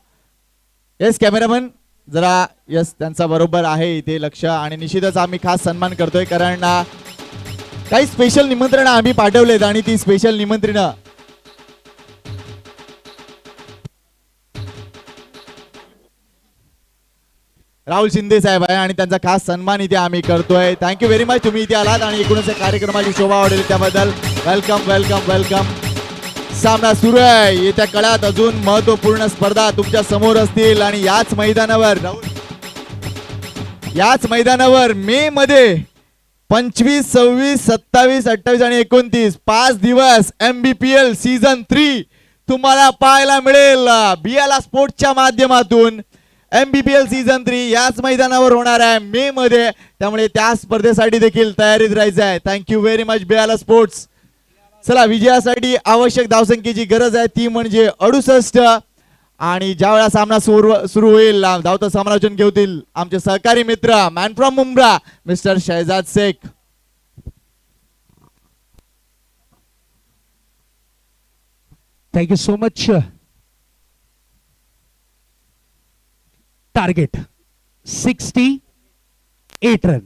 येस कॅमेरामन जरा यस त्यांचा बरोबर आहे इथे लक्ष. आणि निश्चितच आम्ही खास सन्मान करतोय कारण काही स्पेशल निमंत्रण आम्ही पाठवलेत आणि ती स्पेशल निमंत्रण राहुल शिंदे साहेब आहे आणि त्यांचा खास सन्मान इथे आम्ही करतोय. थँक्यू व्हेरी मच तुम्ही इथे आलात आणि एकूणच या कार्यक्रमाची शोभा वाढवली त्याबद्दल वेलकम वेलकम वेलकम. सामना सुरू आहे. येत्या काळात अजून महत्वपूर्ण स्पर्धा तुमच्या समोर असतील आणि याच मैदानावर मे मध्ये 25, 26, 27, 28 आणि 29 5 दिवस MBPL सीझन 3 तुम्हाला पाहायला मिळेल बियाला स्पोर्ट्सच्या माध्यमातून. MBPL सीझन 3 याच मैदानावर होणार आहे मे मध्ये, त्यामुळे त्या स्पर्धेसाठी देखील तयारीत राहायचं आहे. थँक्यू व्हेरी मच बियाला स्पोर्ट्स. चला विजयासाठी आवश्यक धावसंख्येची गरज आहे ती म्हणजे 68 आणि ज्या वेळा सामना सुरू होईल धावतं समालोचन घेतील आमचे सहकारी मित्र man from Mumbra mister Shahzad Shaikh. Thank you so much. Target 68 run.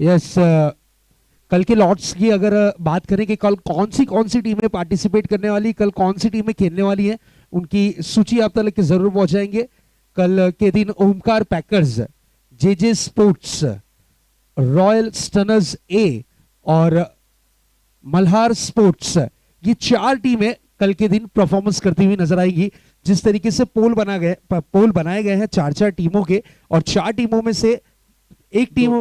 Yes कल के लॉट्स की अगर बात करें कि कल कौन सी टीमें पार्टिसिपेट करने वाली, कल कौन सी टीमें खेलने वाली हैं, उनकी सूची आप तक जरूर पहुंचाएंगे. कल के दिन ओमकार पैकर्स, जे स्पोर्ट्स, रॉयल स्टनर्स ए और मल्हार स्पोर्ट्स, ये 4 टीमें कल के दिन परफॉर्मेंस करती हुई नजर आएगी. जिस तरीके से पोल बनाए गए हैं 4 टीमों के, और 4 टीमों में से एक टीम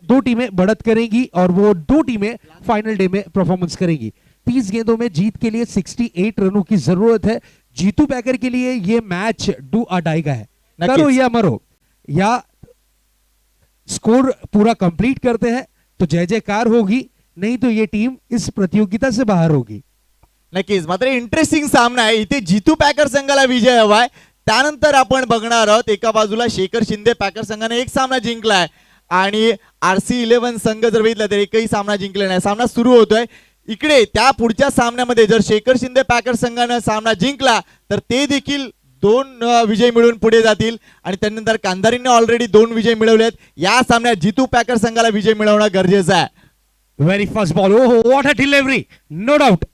2 टीमें बढ़त करेंगी और वो 2 टीमें फाइनल डे में परफॉर्मेंस करेंगी. 30 गेंदों में जीत के लिए 68 रनों की जरूरत है. जीतू पैकर के लिए ये मैच डू और डाई का है. करो या मरो, या स्कोर पूरा कंप्लीट करते हैं तो जय जयकार होगी, नहीं तो ये टीम इस प्रतियोगिता से बाहर होगी. नक्कीच. मात्र इंटरेस्टिंग सामना आहे. इथे जीतू पॅकर संघाला विजय हवाय. त्यानंतर आपण बघणार आहोत एका बाजूला शेखर शिंदे पॅकर संघाने एक सामना जिंकलाय आणि RC11 संघ जर बघितला तर एकही सामना जिंकला नाही. सामना सुरू होतोय. इकडे त्या पुढच्या सामन्यामध्ये जर शेखर शिंदे पॅकर संघाने सामना जिंकला तर ते देखील 2 विजय मिळवून पुढे जातील आणि त्यानंतर कांधारीने ऑलरेडी 2 विजय मिळवलेत. या सामन्यात जीतू पॅकर संघाला विजय मिळवणं गरजेचं आहे. वेरी फर्स्ट बॉल, ओहो what a delivery, no doubt.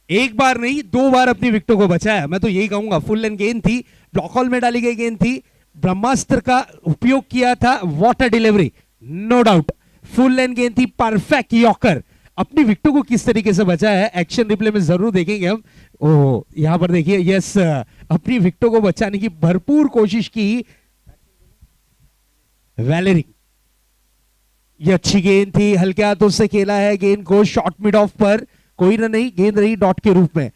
एक बार नहीं 2 बार अपनी विकेटों को बचाया. मैं तो यही कहूंगा फुल लेंथ गेंद थी, ब्लॉक हॉल में डाली गई गेंद थी, ब्रह्मास्त्र का उपयोग किया था. What a delivery, no doubt. Full length गेंद थी, परफेक्ट यॉर्कर. अपनी विकेटों को किस तरीके से बचाया है एक्शन रिप्ले में जरूर देखेंगे हम. ओह यहां पर देखिए, यस अपनी विकेटों को बचाने की भरपूर कोशिश की वैलेरी. ये अच्छी गेंद थी, हल्के हाथों से खेला है गेंद को, शॉर्ट मिड ऑफ पर कोई रन नहीं, गेंद रही डॉट के रूप में.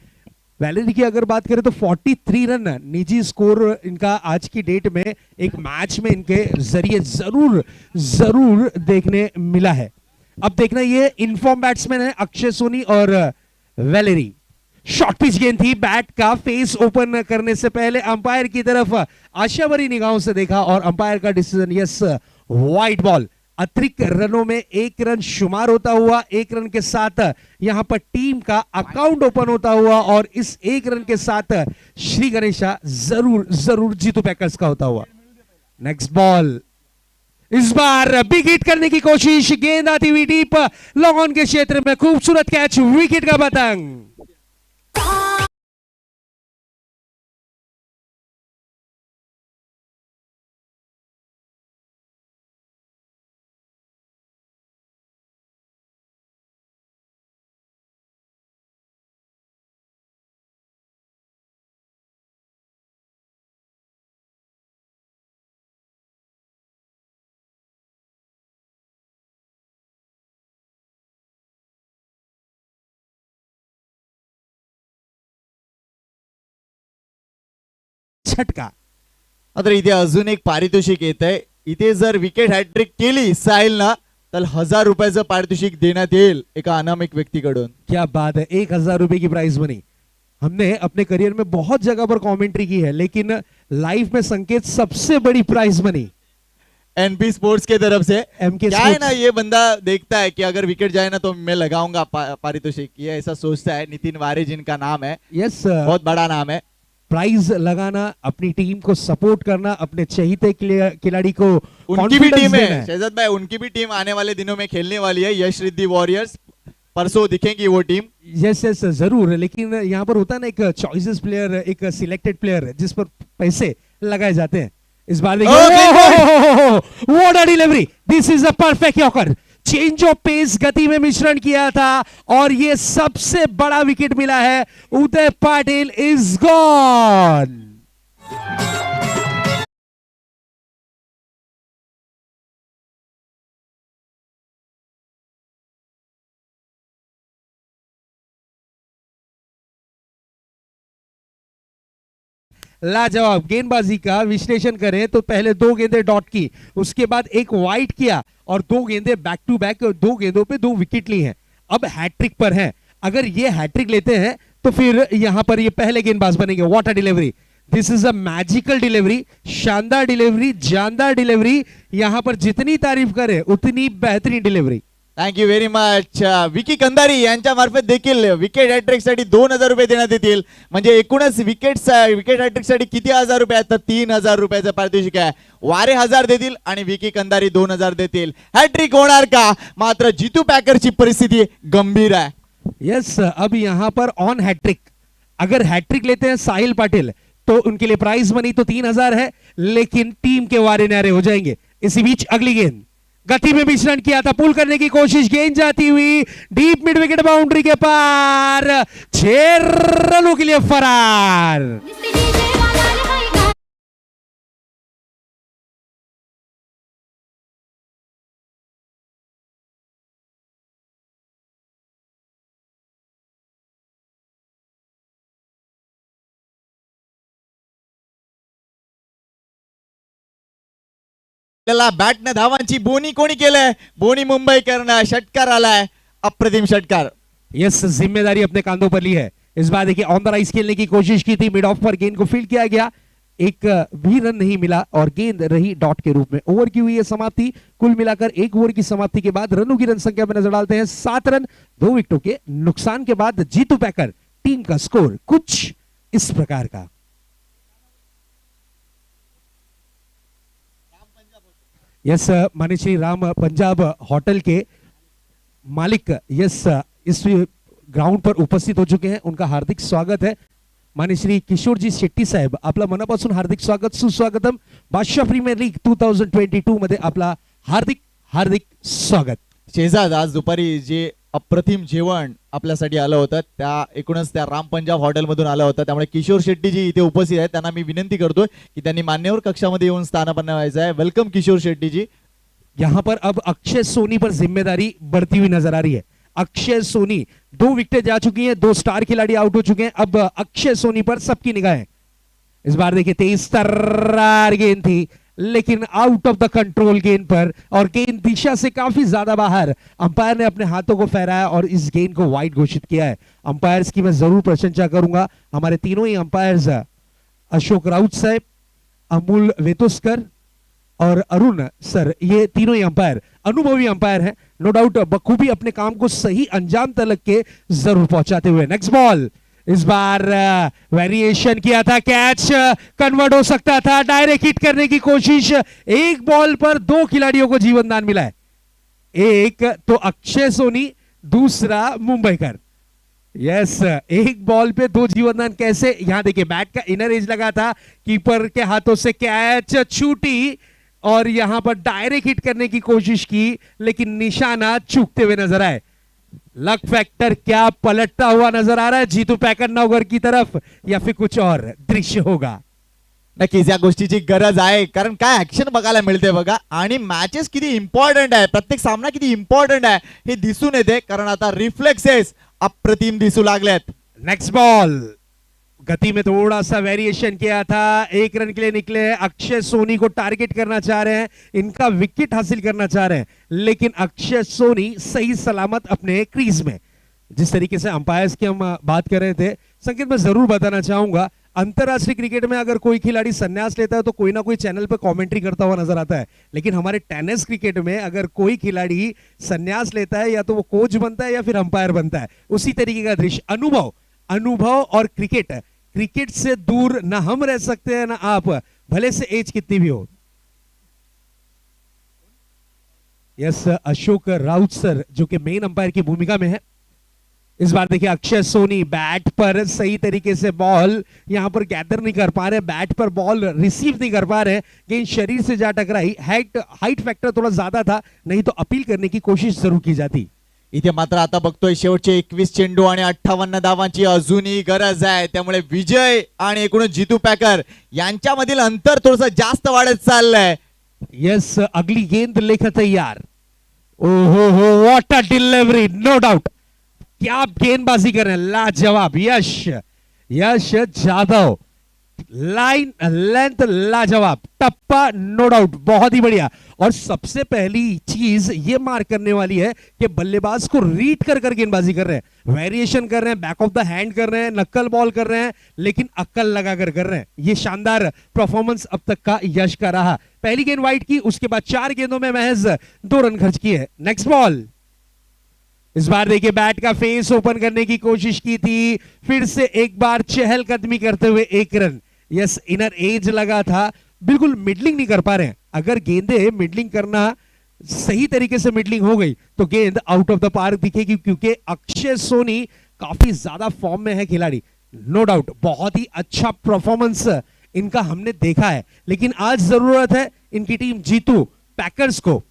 वैलेरी की अगर बात करें तो 43 रन निजी स्कोर इनका आज की डेट में एक मैच में इनके जरिए जरूर देखने मिला है. अब देखना ये इनफॉर्म बैट्समैन है अक्षय सोनी और वैलेरी. शॉर्ट पिच गेंद थी, बैट का फेस ओपन करने से पहले अंपायर की तरफ आशा भरी निगाहों से देखा और अंपायर का डिसीजन यस, वाइड बॉल। अतिरिक्त रनों में 1 रन शुमार होता हुआ, 1 रन के साथ यहां पर टीम का अकाउंट ओपन होता हुआ और इस 1 रन के साथ श्री गणेशा जरूर जीतू पैकर्स का होता हुआ। नेक्स्ट बॉल, इस बार बिग हिट करने की कोशिश, गेंद आती हुई डीप लॉन्ग ऑन के क्षेत्र में, खूबसूरत कैच, विकेट का पतंग। झटका। आता इथे अजून एक पारितोषिक येत आहे. इथे जर विकेट हॅट्रिक केली साहिल ना तर 1000 रुपयाचं पारितोषिक देण्यात येईल एका अनामिक व्यक्तीकडून. क्या बात है, 1000 रुपए की प्राइस मनी। हमने अपने करियर में बहुत जगह पर कमेंट्री की है, लेकिन लाइफ में संकेत सबसे बड़ी प्राइज मनी एनपी स्पोर्ट्स के तरफ से एमके क्या है ना, ये बंदा देखता है कि अगर विकेट जाए ना तो मैं लगाऊंगा पारितोषिक, ये ऐसा सोचता है. नितिन वारे जिनका नाम है, यस, बहुत बड़ा नाम है. प्राइज लगाना, अपनी टीम को सपोर्ट करना, अपने चहीते खिलाड़ी को उनकी भी confidence टीम देना है शहजाद भाई, उनकी भी टीम आने वाले दिनों में खेलने वाली है. यश रिद्धि वॉरियर्स, परसों दिखेंगी वो टीम. यस यस जरूर, लेकिन यहाँ पर होता है ना एक चॉइसेस प्लेयर, एक सिलेक्टेड प्लेयर जिस पर पैसे लगाए जाते हैं. इस बार देखिए what a delivery, this is a perfect yorker, change of pace, गति में मिश्रण किया था और ये सबसे बड़ा विकेट मिला है. उदय पाटिल इज गॉन. लाजवाब गेंदबाजी का विश्लेषण करें तो पहले 2 गेंदें डॉट की, उसके बाद एक वाइड किया और 2 गेंदें बैक टू बैक, 2 गेंदों पे 2 विकेट ली हैं. अब हैट्रिक पर हैं. अगर ये हैट्रिक लेते हैं तो फिर यहां पर ये पहले गेंदबाज बनेंगे. What a delivery, this is a magical delivery, शानदार डिलीवरी, जानदार डिलीवरी. यहां पर जितनी तारीफ करें उतनी बेहतरीन delivery. Thank you very much. Vicky Kandari यांच्या मार्फत देखील विकेट हॅट्रिक साठी 2000 रुपये देण्यात येतील. म्हणजे एकूणच विकेट हॅट्रिक साठी किती 1000 रुपये आहेत, तर 3000 रुपयाचं पारितोषिक आहे. वारे 1000 देतील आणि विकी कंदारी 2000 देतील. हॅट्रिक होणार का? मात्र जीतू पॅकरची परिस्थिती गंभीर आहे. यस, अब यहां पर ऑन हैट्रिक, अगर हैट्रिक लेते हैं साहिल पाटिल तो उनके लिए प्राइज मनी तो 3000 है, लेकिन टीम के वारे न्यारे हो जाएंगे. इसी बीच अगली गेंद, गति में मिश्रण किया था, पुल करने की कोशिश, गेंद जाती हुई डीप मिड विकेट बाउंड्री के पार, 6 रनों के लिए फरार. त्याला बॅटने धावांची बोनी कोणी केलंय? बोनी मुंबईकरनं. षटकार आलाय, अप्रतिम षटकार. यस, जिम्मेदारी अपने कांधों पर ली है. इस बार देखिए ऑन द राइज खेलने की कोशिश की थी, मिड ऑफ पर गेंद को फील्ड किया गया, एक भी रन नहीं मिला और गेंद रही डॉट के रूप में. ओवर की हुई है समाप्ति. कुल मिलाकर 1 ओवर की समाप्ति के बाद रनों की रन संख्या में नजर डालते हैं 7 रन. 2 विकेटों के नुकसान के बाद जीतू पैकर टीम का स्कोर कुछ इस प्रकार का. यस, माने श्री राम पंजाब होटल के मालिक यस इस ग्राउंड पर उपस्थित हो चुके हैं. उनका हार्दिक स्वागत है. माने श्री किशोरजी शेट्टी साहेब, आपला मनापासून हार्दिक स्वागत, सुस्वागतम. बादशाह प्रीमियर लीग 2022 मध्ये आपला हार्दिक हार्दिक स्वागत. शेजाद, आज दुपारी जे अप्रतिम जेवण आपल्यासाठी आलं होतं त्या एकूणच त्या राम पंजाब हॉटेलमधून आलं होतं. त्यामुळे किशोर शेट्टी जी इथे उपस्थित आहेत त्यांना मी विनंती करतोय की त्यांनी मान्यवर कक्षामध्ये येऊन स्थानापन्न व्हायचं आहे. वेलकम किशोर शेट्टी जी. यहां पर अब अक्षय सोनी पर जिम्मेदारी बढ़ती हुई नजर आ रही है. अक्षय सोनी, 2 विकेटें जा चुकी हैं, 2 स्टार खिलाड़ी आउट हो चुके हैं. अब अक्षय सोनी पर सबकी निगाहें. इस बार देखिए तेज तर्रार गेंद थी, लेकिन आउट ऑफ द कंट्रोल गेंद पर, और गेंद दिशा से काफी ज्यादा बाहर। अंपायर ने अपने हाथों को फहराया और इस गेंद को वाइड घोषित किया है। अंपायर्स की मैं जरूर प्रशंसा करूंगा। हमारे तीनों ही अंपायर्स, अशोक राउत साहब, अमूल वेतुस्कर और अरुण सर, ये तीनों ही अंपायर अनुभवी अंपायर हैं, नो डाउट बखूबी अपने काम को सही अंजाम तक के जरूर पहुंचाते हुए। नेक्स्ट बॉल, इस बार वेरिएशन किया था, कैच कन्वर्ट हो सकता था, डायरेक्ट हिट करने की कोशिश। एक बॉल पर दो खिलाड़ियों को जीवन दान मिला है, एक तो अक्षय सोनी, दूसरा मुंबईकर। यस, एक बॉल पे दो जीवनदान कैसे? यहां देखिए बैट का इनर एज लगा था, कीपर के हाथों से कैच छूटी और यहां पर डायरेक्ट हिट करने की कोशिश की, लेकिन निशाना चूकते हुए नजर आए। लक फैक्टर क्या पलटता हुआ नजर आ रहा है जीतू पैकर नवघर की तरफ, या फिर कुछ और दृश्य होगा? नक्कीच या गोष्टीची गरज आहे, कारण काय ऍक्शन बघायला मिळते बघा, आणि मॅचेस किती इम्पॉर्टंट आहे, प्रत्येक सामना किती इम्पॉर्टंट आहे हे दिसून येते, कारण आता रिफ्लेक्सेस अप्रतिम दिसू लागलेत। नेक्स्ट बॉल, गति में थोड़ा सा वेरिएशन किया था, एक रन के लिए निकले। अक्षय सोनी को टारगेट करना चाह रहे हैं, इनका विकेट हासिल करना चाह रहे हैं, लेकिन अक्षय सोनी सही सलामत अपने क्रीज में। जिस तरीके से अंपायर्स की हम बात कर रहे थे, संकेत मैं जरूर बताना चाहूंगा, अंतरराष्ट्रीय क्रिकेट में अगर कोई खिलाड़ी संन्यास लेता है तो कोई ना कोई चैनल पर कमेंट्री करता हुआ नजर आता है, लेकिन हमारे टेनिस क्रिकेट में अगर कोई खिलाड़ी संन्यास लेता है या तो वो कोच बनता है या फिर अंपायर बनता है। उसी तरीके का दृश्य, अनुभव और क्रिकेट से दूर ना हम रह सकते हैं ना आप, भले से एज कितनी भी हो। यस, अशोक राउत सर जो कि मेन अंपायर की भूमिका में है। इस बार देखिए अक्षय सोनी बैट पर सही तरीके से बॉल यहां पर गैदर नहीं कर पा रहे, बैट पर बॉल रिसीव नहीं कर पा रहे, गेंद शरीर से जा टकराई। हाइट फैक्टर थोड़ा ज्यादा था, नहीं तो अपील करने की कोशिश जरूर की जाती। इथे मात्र आता बघतोय शेवटचे 21 चेंडू आणि 58 धावांची अजूनही गरज आहे, त्यामुळे विजय आणि एकूणच जीतू पैकर यांच्यामधील अंतर थोडंसं जास्त वाढत चाललंय। यस, अगली गेंद लेकर तैयार। ओहो हो, what a delivery, no doubt, क्या गेंदबाजी कर रहे हैं, लाजवाब। यश जादव, लाइन लेंथ लाजवाब, टप्पा नो डाउट बहुत ही बढ़िया। और सबसे पहली चीज ये मार्क करने वाली है कि बल्लेबाज को रीड कर गेंदबाजी कर रहे हैं, वेरिएशन कर रहे हैं, बैक ऑफ द हैंड कर रहे हैं, नक्कल बॉल कर रहे हैं, लेकिन अक्कल लगाकर कर रहे हैं। ये शानदार परफॉर्मेंस अब तक का यश का रहा। पहली गेंद वाइड की, उसके बाद 4 गेंदों में महज 2 रन खर्च किए। नेक्स्ट बॉल, इस बार देखिए बैट का फेस ओपन करने की कोशिश की थी, फिर से एक बार चहलकदमी करते हुए 1 रन। यस, इनर एज लगा था, बिल्कुल मिडलिंग नहीं कर पा रहे हैं। अगर गेंदे मिडलिंग करना सही तरीके से मिडलिंग हो गई तो गेंद आउट ऑफ द पार्क दिखेगी, क्योंकि अक्षय सोनी काफी ज्यादा फॉर्म में है खिलाड़ी, नो डाउट बहुत ही अच्छा परफॉर्मेंस इनका हमने देखा है, लेकिन आज जरूरत है इनकी टीम जीतू पैकर्स को।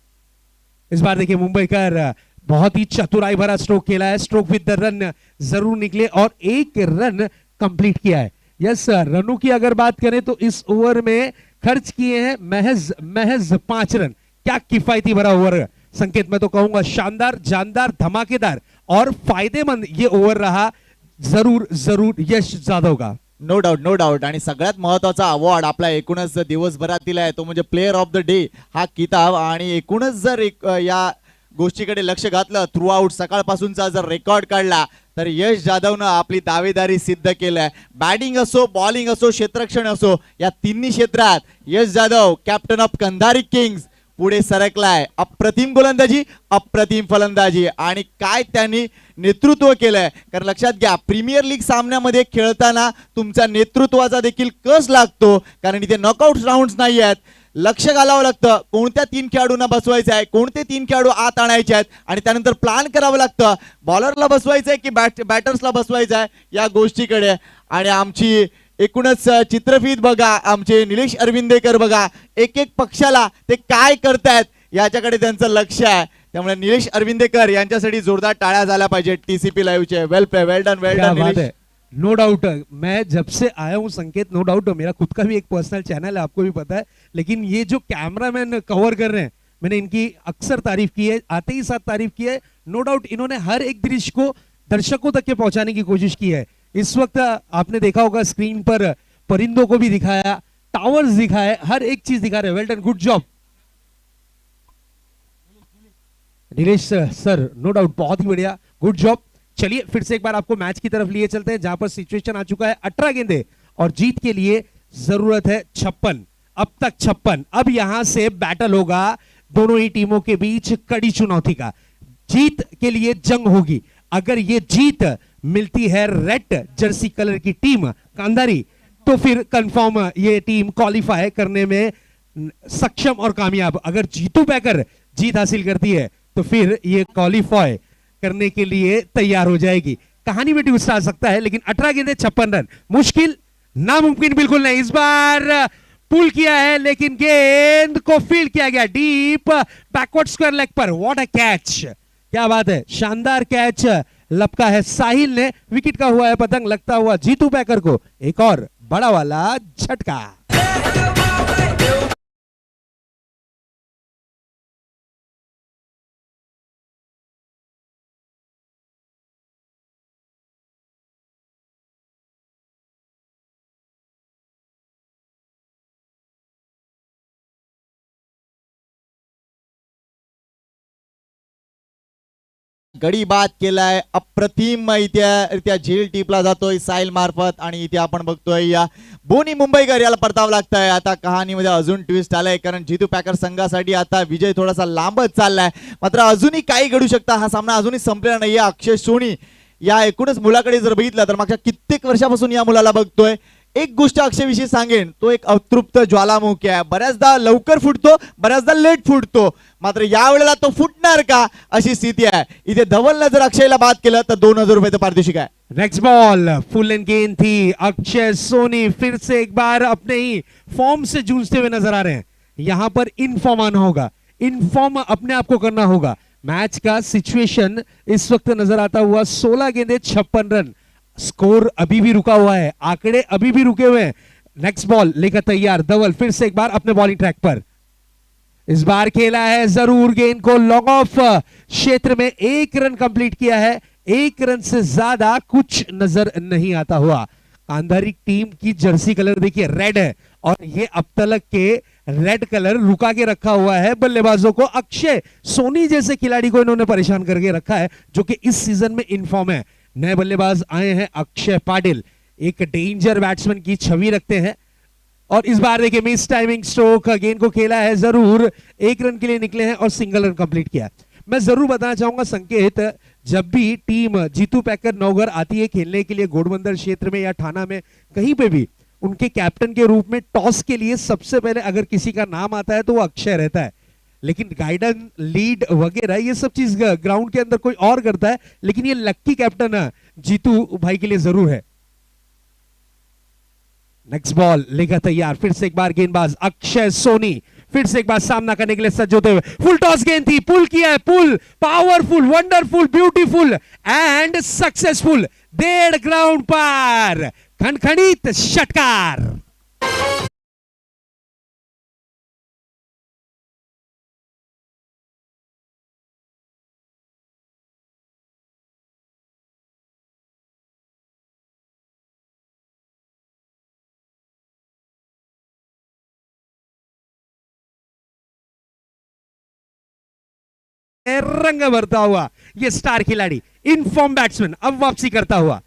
इस बार देखिए मुंबईकर बहुत ही चतुराई भरा स्ट्रोक खेला है, स्ट्रोक विद द रन जरूर निकले और 1 रन कंप्लीट किया है। यस, रनों की अगर बात करें तो इस ओवर में खर्च किए हैं महज 5 रन। क्या किफायती भरा ओवर, संकेत मैं तो कहूंगा शानदार, जानदार, धमाकेदार और फायदेमंद ये ओवर रहा जरूर यश जाधव का। नो डाऊट आणि सगळ्यात महत्वाचा अवॉर्ड आपला एकूणच दिवसभरातील आहे तो म्हणजे प्लेयर ऑफ द डे हा किताब। आणि एकूणच जर या गोष्टीकडे लक्ष घातलं, थ्रू आउट सकाळपासूनचा जर रेकॉर्ड काढला तर यश जाधवनं आपली दावेदारी सिद्ध केलंय। बॅटिंग असो, बॉलिंग असो, क्षेत्ररक्षण असो, या तिन्ही क्षेत्रात Yash Jadhav captain of Kandhari Kings पुढे सरकलाय। अप्रतिम गोलंदाजी, अप्रतिम फलंदाजी आणि काय त्यांनी नेतृत्व केलंय। कारण लक्षात घ्या, प्रीमियर लीग सामन्यामध्ये खेळताना तुमच्या नेतृत्वाचा देखील कस लागतो, कारण इथे नॉकआउट राउंड्स नाही आहेत, लक्ष घालावं लागतं कोणत्या 3 खेळाडूंना बसवायचं आहे, कोणते 3 खेळाडू आत आणायचे आहेत, आणि त्यानंतर प्लॅन करावं लागतं बॉलरला बसवायचं आहे की बॅटर्सला बसवायचं आहे या गोष्टीकडे। आणि आमची एकूणच चित्रफीत बघा, आमचे निलेश अरविंदेकर बघा, एक पक्षाला ते काय करतायत याच्याकडे त्यांचं लक्ष आहे। त्यामुळे निलेश अरविंदेकर यांच्यासाठी जोरदार टाळ्या झाल्या पाहिजे टीसीपी लाईव्हचे। वेल प्ले, वेल डन निलेश। नो डाउट, मैं जब से आया हूं संकेत, नो डाउट मेरा खुद का भी एक पर्सनल चैनल है, आपको भी पता है, लेकिन ये जो कैमरामैन कवर कर रहे हैं, मैंने इनकी अक्सर तारीफ की है, आते ही साथ तारीफ की है। नो डाउट इन्होंने हर एक दृश्य को दर्शकों तक के पहुंचाने की कोशिश की है। इस वक्त आपने देखा होगा स्क्रीन पर परिंदों को भी दिखाया, टावर्स दिखा है, हर एक चीज दिखा रहे हैं। Well done, good job Nilesh sir, no doubt, बहुत ही बढ़िया, गुड जॉब। चलिए फिर से एक बार आपको मैच की तरफ लिए चलते हैं, जहां पर सिचुएशन आ चुका है 18 गेंदे और जीत के लिए जरूरत है 56, अब तक 56। अब यहां से बैटल होगा दोनों ही टीमों के बीच कड़ी चुनौती का, जीत के लिए जंग होगी। अगर ये जीत मिलती है रेड जर्सी कलर की टीम कांधारी, तो फिर कंफर्म ये टीम क्वालिफाई करने में सक्षम और कामयाब। अगर जीतू पैकर जीत हासिल करती है तो फिर ये क्वालिफाई करने के लिए तैयार हो जाएगी। कहानी में ट्विस्ट आ सकता है, लेकिन 18 गेंदे 56 रन, मुश्किल नामुमकिन बिल्कुल नहीं। इस बार पुल किया है, लेकिन गेंद को फील्ड किया गया डीप बैकवर्ड स्क्वायर लेग पर। व्हाट अ कैच, क्या बात है, शानदार कैच लपका है साहिल ने, विकेट का हुआ है पतंग, लगता हुआ जीतू पैकर को एक और बड़ा वाला झटका। गडी बाद केलाय, अप्रतिम इत्या झेल टिपला जातोय साहिल मार्फत, आणि इथे आपण बघतोय या बोनी मुंबईकर याला परतावं लागतंय। आता कहाणीमध्ये अजून ट्विस्ट आलाय, कारण जीतू पॅकर संघासाठी आता विजय थोडासा लांबच चाललाय, मात्र अजूनही काही घडू शकतं। हा सामना अजूनही संपलेला नाहीये। अक्षय सोनी या एकूणच मुलाकडे जर बघितलं तर मागच्या कित्येक वर्षापासून या मुलाला बघतोय। एक गोष्ट अक्षयविषयी सांगेन, तो एक अतृप्त ज्वालामुखी आहे, बऱ्याचदा लवकर फुटतो, बऱ्याचदा लेट फुटतो, मात्र यावेळेला तो फुटणार का अशी स्थिती आहे। इथे धवलने जर अक्षयला बाद केलं तर 2000 रुपये पारितोषिक आहे। नेक्स्ट बॉल फुल एंड गेंद थी, अक्षय सोनी फिर से एक बार अपने ही फॉर्म से जूझते हुए नजर आ रहे हैं। यहां पर इनफॉर्म आना होगा, इनफॉर्म अपने आप को करना होगा। मैच का सिचुएशन इस वक्त नजर आता हुआ 16 गेंदे 56 रन, स्कोर अभी भी रुका हुआ है, आंकड़े अभी भी रुके हुए हैं। नेक्स्ट बॉल लेकर तैयार धवल, फिर से एक बार अपने बॉलिंग ट्रैक पर। इस बार खेला है जरूर, गेंद को लॉन्ग ऑफ क्षेत्र में 1 रन कंप्लीट किया है, 1 रन से ज्यादा कुछ नजर नहीं आता हुआ। कांधारी टीम की जर्सी कलर देखिए रेड है, और ये अब तक के रेड कलर रुका के रखा हुआ है बल्लेबाजों को। अक्षय सोनी जैसे खिलाड़ी को इन्होंने परेशान करके रखा है, जो कि इस सीजन में इनफॉर्म है। नए बल्लेबाज आए हैं अक्षय पाटिल, एक डेंजर बैट्समैन की छवि रखते हैं, और इस बार देखिए मिस टाइमिंग स्ट्रोक, गेंद को खेला है जरूर, 1 रन के लिए निकले हैं और सिंगल रन कंप्लीट किया। मैं जरूर बताना चाहूंगा संकेत, जब भी टीम जीतू पैकर नौगर आती है खेलने के लिए घोड़बंदर क्षेत्र में या ठाणा में कहीं पे भी, उनके कैप्टन के रूप में टॉस के लिए सबसे पहले अगर किसी का नाम आता है तो वो अक्षय रहता है। लेकिन गाइडेंस, लीड वगैरह ये सब चीज ग्राउंड के अंदर कोई और करता है, लेकिन ये लक्की कैप्टन जीतू भाई के लिए जरूर है। नेक्स्ट बॉल लेकर तैयार, फिर से एक बार गेंदबाज अक्षय सोनी फिर से एक बार सामना करने के लिए सज्ज होते हुए। फुल टॉस गेंद थी, पुल किया है, pull powerful, wonderful, beautiful and successful, 1.5 ground पार, खनखनित षटकार। रंग भरता हुआ ये स्टार खिलाड़ी, इनफॉर्म बैट्समैन अब वापसी करता हुआ।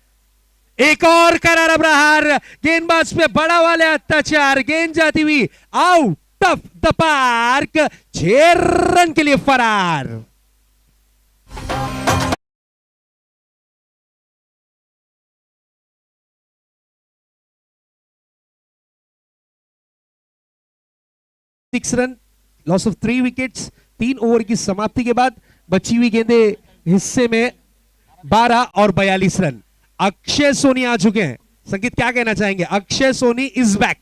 एक और करारा प्रहार, गेंदबाज पे बड़ा वाले अत्याचार, गेंद जाती हुई out of the park, 6 run के लिए फरार। Six run, loss of 3 wickets. 3 over की समाप्ति के बाद बची हुई गेंदे हिस्से में 12 और 42 रन। अक्षय सोनी आ चुके हैं, संकेत क्या कहना चाहेंगे? अक्षय सोनी इज बैक।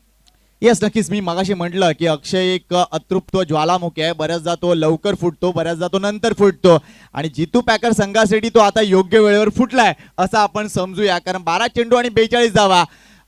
येस, नक्कीच मी मगाशी म्हटलं की अक्षय एक अतृप्त ज्वालामुखी आहे, बऱ्याचदा तो लवकर फुटतो, बऱ्याचदा तो नंतर फुटतो, आणि जीतू पॅकर संघासाठी तो आता योग्य वेळेवर फुटलाय असं आपण समजूया, कारण 12 चेंडू आणि 42 धावा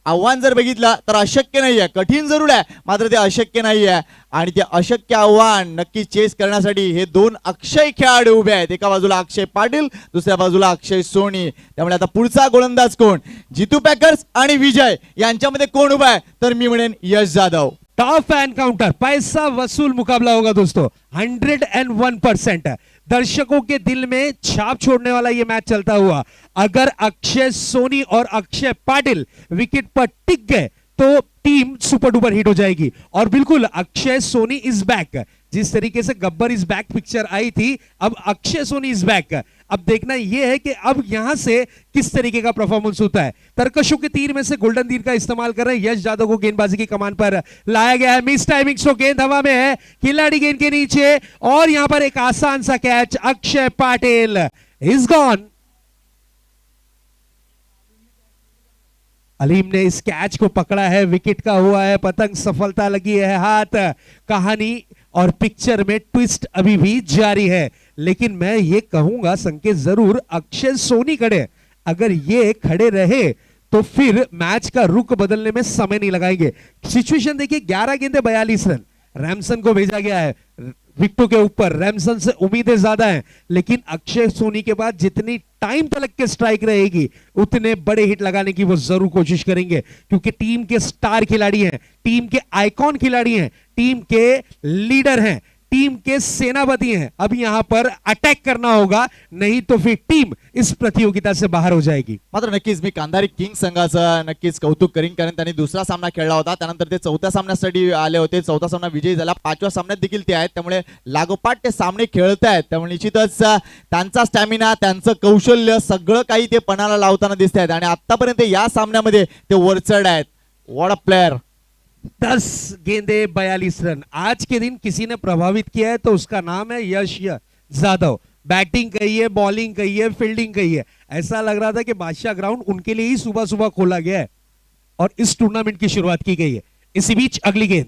आव्हान जर बघितलं तर अशक्य नाहीये, कठीण जरूर आहे मात्र ते अशक्य नाहीये आणि ते अशक्य आव्हान नक्की चेस करण्यासाठी हे दोन अक्षय खेळाडू उभे आहेत. एका बाजूला अक्षय पाटील, दुसऱ्या बाजूला अक्षय सोनी. त्यामुळे आता पुढचा गोलंदाज कोण, जितू पॅकर्स आणि विजय यांच्यामध्ये कोण उभा आहे, तर मी म्हणेन यश जाधव. टफ एनकाउंटर, पैसा वसूल मुकाबला होगा दोस्तों, 101%. दर्शकों के दिल में छाप छोड़ने वाला ये मैच चलता हुआ. अगर अक्षय सोनी और अक्षय पाटिल विकेट पर टिक गए तो टीम सुपर डुपर हिट हो जाएगी. और बिल्कुल अक्षय सोनी इज बैक. जिस तरीके से गब्बर इज बैक पिक्चर आई थी, अब अक्षय सोनी इज बैक. अब देखना यह है कि अब यहां से किस तरीके का परफॉर्मेंस होता है. तर्कशों के तीर में से गोल्डन तीर का इस्तेमाल कर रहे हैं. यश जादव को गेंदबाजी की कमान पर लाया गया है. मिस टाइमिंग, सो गेंद हवा में है, खिलाड़ी गेंद के नीचे और यहां पर एक आसान सा catch. Akshay Patil is gone. Aleem ने इस कैच को पकड़ा है, विकेट का हुआ है पतंग, सफलता लगी है हाथ. कहानी और पिक्चर में ट्विस्ट अभी भी जारी है. लेकिन मैं ये कहूंगा संकेत जरूर, अक्षय सोनी खड़े, अगर ये खड़े रहे तो फिर मैच का रुख बदलने में समय नहीं लगाएंगे. सिचुएशन देखिए, 11 गेंदे 42 रन. रैमसन को भेजा गया है विकेटों के ऊपर, रैमसन से उम्मीदें ज्यादा हैं, लेकिन अक्षय सोनी के बाद जितनी टाइम तक के स्ट्राइक रहेगी उतने बड़े हिट लगाने की वो जरूर कोशिश करेंगे, क्योंकि टीम के स्टार खिलाड़ी हैं, टीम के आइकॉन खिलाड़ी हैं, टीम के लीडर हैं, टीम के सेनापति हैं. अब यहां पर अटैक करना होगा, नहीं तो फिर टीम इस प्रतियोगिता से बाहर हो जाएगी. मात्र नक्कीच मी कांधारी किंग संघाचं नक्कीच कौतुक करीन, कारण त्यांनी दुसरा सामना खेळला होता, त्यानंतर ते चौथ्या सामन्यासाठी आले होते. चौथा सामना विजयी झाला, 5व्या सामन्यात देखील ते आहेत, त्यामुळे लागोपाठ ते सामने खेळत आहेत. त्यामुळे निश्चितच त्यांचा स्टॅमिना, त्यांचं कौशल्य सगळं काही ते पणाला लावताना दिसत आहेत आणि आतापर्यंत या सामन्यामध्ये ते वरचढ आहेत. What a player. 10 गेंदे 42 रन. आज के दिन किसी ने प्रभावित किया है तो उसका नाम है यश जाधव. बैटिंग कहिए, बॉलिंग कहिए, फील्डिंग कहिए, ऐसा लग रहा था कि बादशाह ग्राउंड उनके लिए ही सुबह सुबह खोला गया है और इस टूर्नामेंट की शुरुआत की गई है. इसी बीच अगली गेंद,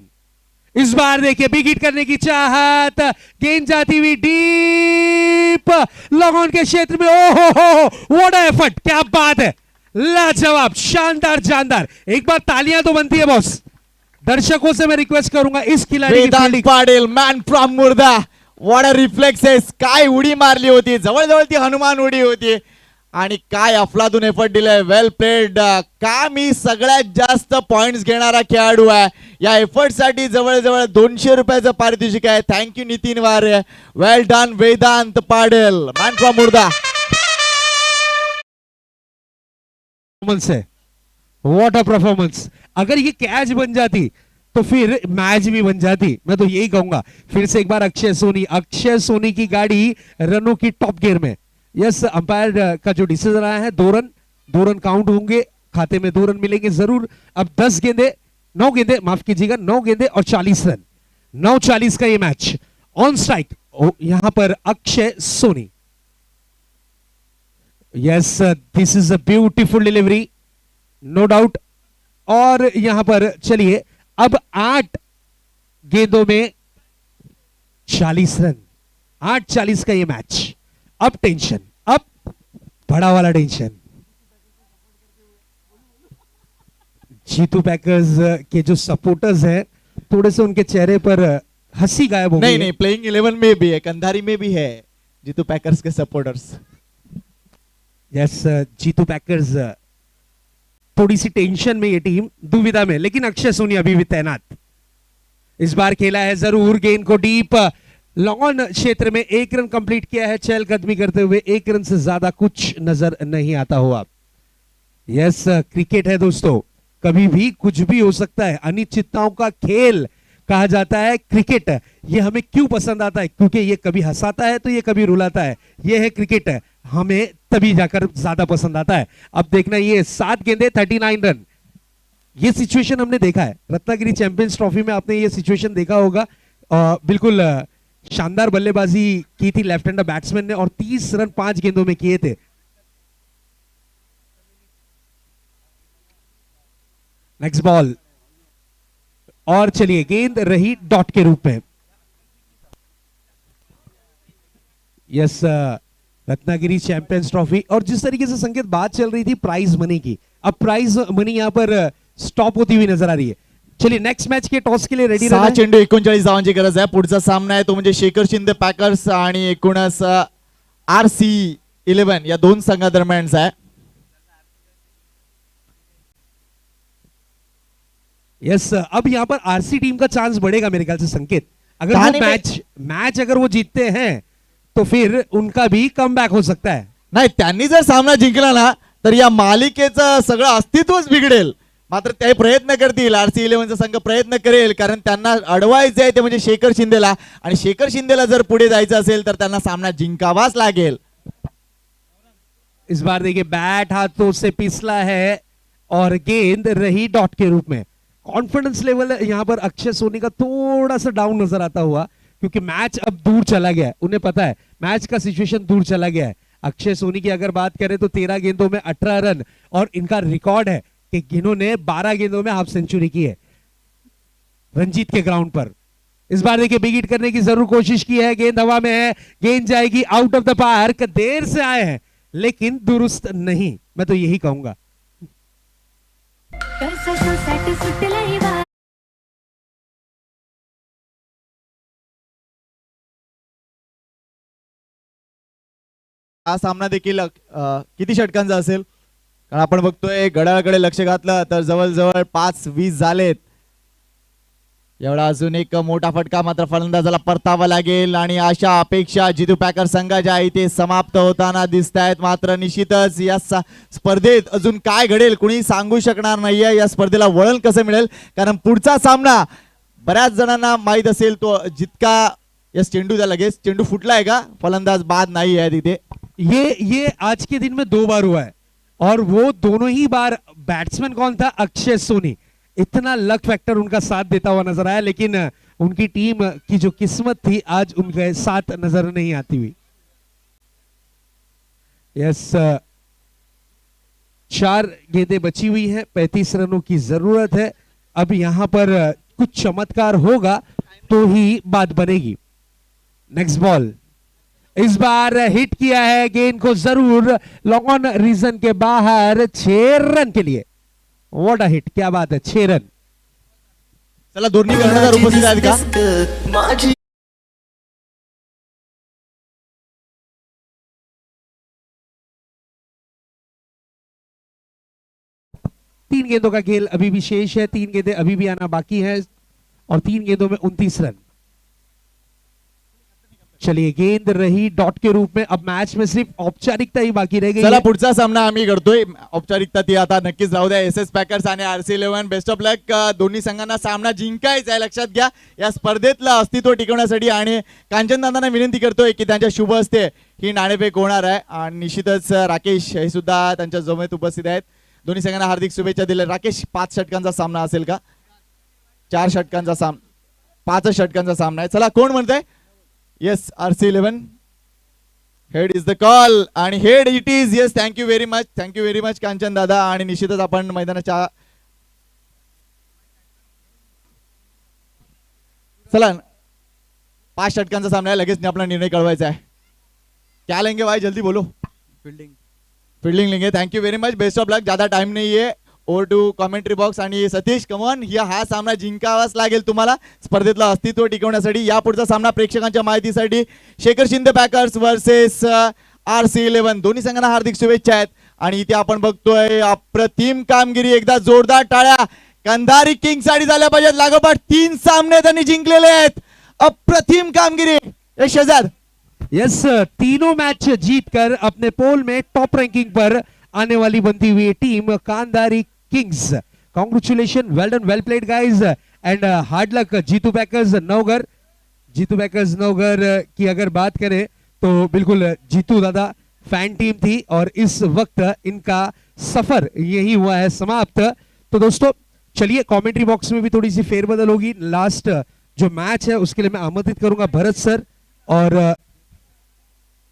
इस बार देखिए बिग हिट करने की चाहत, गेंद जाती हुई डीप लॉन्ग ऑन के क्षेत्र में. ओहो, व्हाट एफर्ट, क्या बात है, लाजवाब, शानदार, जानदार. एक बार तालियां तो बनती है बॉस. दर्शकों से मैं रिक्वेस्ट करूंगा इस खिलाड़ी की Vedant fielding. Patil, man from Murda. What a reflexes, काय उडी मारली होती, जवळजवळ ती हनुमान उडी होती आणि काय अफलातून एफर्ट दिलाय. वेल प्लेड. का मी सगळ्यात जास्त पॉइंट्स घेणारा खेळाडू आहे, या एफर्ट साठी जवळजवळ 200 रुपयाचं पारितोषिक आहे. Thank you Nitin Ware. Well done Vedant Patil, man from मुर्दा. परफॉर्मेंस है, व्हाट अ परफॉर्मेंस. अगर ये कैच बन जाती तो फिर मैच भी बन जाती. मैं तो यही कहूंगा. फिर से एक बार अक्षय सोनी की गाड़ी रनों की टॉप गियर में. यस, अंपायर का जो डिसीजन आया है, 2 रन काउंट होंगे, खाते में 2 रन मिलेंगे जरूर. अब 9 गेंदे माफ कीजिएगा, 9 गेंदे और 40 रन. 9-40 का ये मैच. ऑन स्ट्राइक यहां पर Akshay Soni. Yes, this is a beautiful delivery, no doubt. और यहां पर चलिए, अब 8 गेंदों में 40 रन. 8-40 का ये मैच. अब टेंशन, अब बड़ा वाला टेंशन. जीतू पैकर्स के जो सपोर्टर्स हैं, थोड़े से उनके चेहरे पर हंसी गायब हो गई. नहीं, प्लेइंग 11 में भी है, कंधारी में भी है जीतू पैकर्स के सपोर्टर्स. यस, जीतू पैकर्स थोड़ी सी टेंशन में, ये टीम दुविधा में, लेकिन अक्षय सोनी अभी भी तैनात. इस बार खेला है जरूर, गेंद को डीप लॉन्ग ऑन क्षेत्र में 1 रन कंप्लीट किया है चहलकदमी करते हुए. 1 रन से ज्यादा कुछ नजर नहीं आता हुआ. यस, क्रिकेट है दोस्तों, कभी भी कुछ भी हो सकता है. अनिश्चितताओं का खेल कहा जाता है क्रिकेट. ये हमें क्यों पसंद आता है? क्योंकि ये कभी हंसाता है तो ये कभी रुलाता है. ये है क्रिकेट, हमें तभी जाकर ज्यादा पसंद आता है. अब देखना, ये 7 गेंदे 39 रन. ये सिचुएशन हमने देखा है रत्नागिरी चैंपियंस ट्रॉफी में, आपने ये सिचुएशन देखा होगा. बिल्कुल शानदार बल्लेबाजी की थी लेफ्ट हैंडर बैट्समैन ने और 30 रन 5 गेंदों में किए थे. नेक्स्ट बॉल, और चलिए गेंद रही डॉट के रूप में. Yes, Ratnagiri champions trophy. और जिस तरीके से संकेत बात चल रही थी प्राइज मनी की, अब प्राइज मनी यहां पर स्टॉप होती हुई नजर आ रही है। चलिए नेक्स्ट मैच के टॉस के लिए रेडी 6 चेंडू 39 धावांची गरज आहे. पुढचा सामना आहे तो म्हणजे शेखर शिंदे पॅकर्स आणि एकूणच RC11 या दोन संघादरम्यानचा आहे. यस अब यहाँ पर आरसी टीम का चांस बढ़ेगा मेरे ख्याल से संकेत। अगर वो कहानी में- मैच अगर वो जीतते हैं तो फिर उनका भी कमबॅक हो सकता है। नाही, त्यांनी जर सामना जिंकला ना तर या मालिकेचं सगळं अस्तित्वच बिघडेल. मात्र ते प्रयत्न करतील, RC11चा संघ प्रयत्न करेल, कारण त्यांना अडवायचं आहे ते म्हणजे शेखर शिंदेला, आणि शेखर शिंदेला जर पुढे जायचं असेल तर त्यांना सामना जिंकावाच लागेल. इस बार देखिए बैट हाथों से पिसला है और गेंद रही डॉट के रूप में। कॉन्फिडेंस लेवल यहाँ पर अक्षय सोनी का थोड़ा सा डाउन नजर आता हुआ, क्योंकि मैच अब दूर चला गया है। उन्हें पता है मैच का सिचुएशन दूर चला गया है। अक्षय सोनी की अगर बात करें तो 13 गेंदों में 18 रन, और इनका रिकॉर्ड है कि इन्होंने 12 गेंदों में हाफ सेंचुरी की है रंजीत के ग्राउंड पर। इस बार देखिए बिग हिट करने की जरूर कोशिश की है, गेंद हवा में है, गेंद जाएगी आउट ऑफ द पार्क। देर से आए हैं लेकिन दुरुस्त नहीं, मैं तो यही कहूंगा। कर्जासाठी सुटलंय वा हा सामना देखील किती षटकांचा असेल, कारण आपण बघतोय घड्याळाकडे लक्ष घातलं तर जवळजवळ 5:20 झालेत. एवढा अजून एक मोठा फटका मात्र फलंदाजाला परतावा लागेल, आणि अशा अपेक्षा जितू पॅकर संघाच्या इथे समाप्त होताना दिसत आहेत. मात्र निश्चितच या स्पर्धेत अजून काय घडेल कुणी सांगू शकणार नाहीये. या स्पर्धेला वळण कसं मिळेल, कारण पुढचा सामना बऱ्याच जणांना माहित असेल तो जितका यस चेंडू द्या लगेच, चेंडू फुटलाय का, फलंदाज बाद नाही आहे तिथे. ये आज के दिन में 2 बार हुआ है, और वो दोनों ही बार बैट्समैन कौन था, अक्षय सोनी। इतना लक फैक्टर उनका साथ देता हुआ नजर आया, लेकिन उनकी टीम की जो किस्मत थी आज उनके साथ नजर नहीं आती हुई। यस 4 गेंदें बची हुई हैं, 35 रनों की जरूरत है। अब यहां पर कुछ चमत्कार होगा तो ही बात बनेगी। नेक्स्ट बॉल, इस बार हिट किया है गेंद को जरूर लॉन्ग ऑन रीजन के बाहर 6 रन के लिए। व्हाट अ हिट, क्या बात है, 6 रन। चला दोन्ही कर्णधार उपस्थित आहेत का? तीन गेंदों का खेल अभी भी शेष है, 3 गेंदें अभी भी आना बाकी है, और 3 गेंदों में 29 रन। चलिए गेंद रही डॉट के रूप में, अब मैच में सिर्फ औपचारिकता ही बाकी रह गई चला है। पुढचा सामना आम्ही करतोय, औपचारिकता ती आता नक्कीच राहू द्या. SS पॅकर्स आणि RC11 बेस्ट ऑफ लक. दोन्ही संघांना सामना जिंकायचा आहे, लक्षात घ्या. या स्पर्धेतलं अस्तित्व टिकवण्यासाठी आणि कांचनदादांना विनंती करतोय की त्यांच्या शुभ हस्ते ही नाणेफेक होणार आहे, आणि निश्चितच राकेश हे सुद्धा त्यांच्या जमेत उपस्थित आहेत. दोन्ही संघांना हार्दिक शुभेच्छा दिल्या. राकेश 5 षटकांचा सामना असेल का? 4 षटकांचा सामना, 5 षटकांचा सामना आहे. चला कोण म्हणतंय? Yes RC11 head is the call, आणि head it is. Yes thank you very much Kanchan दादा. आणि निश्चितच आपण मैदानाच्या चला 5 षटकांचा सामना आहे, लगेच आपला निर्णय कळवायचा आहे. क्या लेंगे भाई, जल्दी बोलो. फील्डिंग लेंगे. Thank you very much, best of luck. ज्यादा टाइम नाहीये. Over to commentary box. आणि सतीश कमॉन, हा सामना जिंकावाच लागेल तुम्हाला स्पर्धेतलं अस्तित्व टिकवण्यासाठी. या पुढचा सामना प्रेक्षकांच्या माहितीसाठी Shekhar Shinde packers versus RC11. दोन्ही संघांना हार्दिक शुभेच्छा आहेत. आणि इथे आपण बघतोय अप्रतिम कामगिरी, एकदा जोरदार टाळ्या कंधारी किंग्स साठी झाल्या पाहिजेत. लागोपाठ 3 सामने त्यांनी जिंकलेले आहेत. अप्रतिम कामगिरी. शेजार यस तीनों मैच जीतकर अपने पोल में टॉप रैंकिंग पर आने वाली बनती हुई टीम कांधारी किंग्स। कॉन्ग्रेचुलेशन, वेल डन, वेल प्लेड गाइज, एंड हार्ड लक जीतू पैकर्स नवगर। जीतू पैकर्स नवगर की अगर बात करें तो बिल्कुल जीतू दादा फैन टीम थी, और इस वक्त इनका सफर यही हुआ है समाप्त। तो दोस्तों चलिए कमेंट्री बॉक्स में भी थोड़ी सी फेरबदल होगी। लास्ट जो मैच है उसके लिए मैं आमंत्रित करूंगा भरत सर और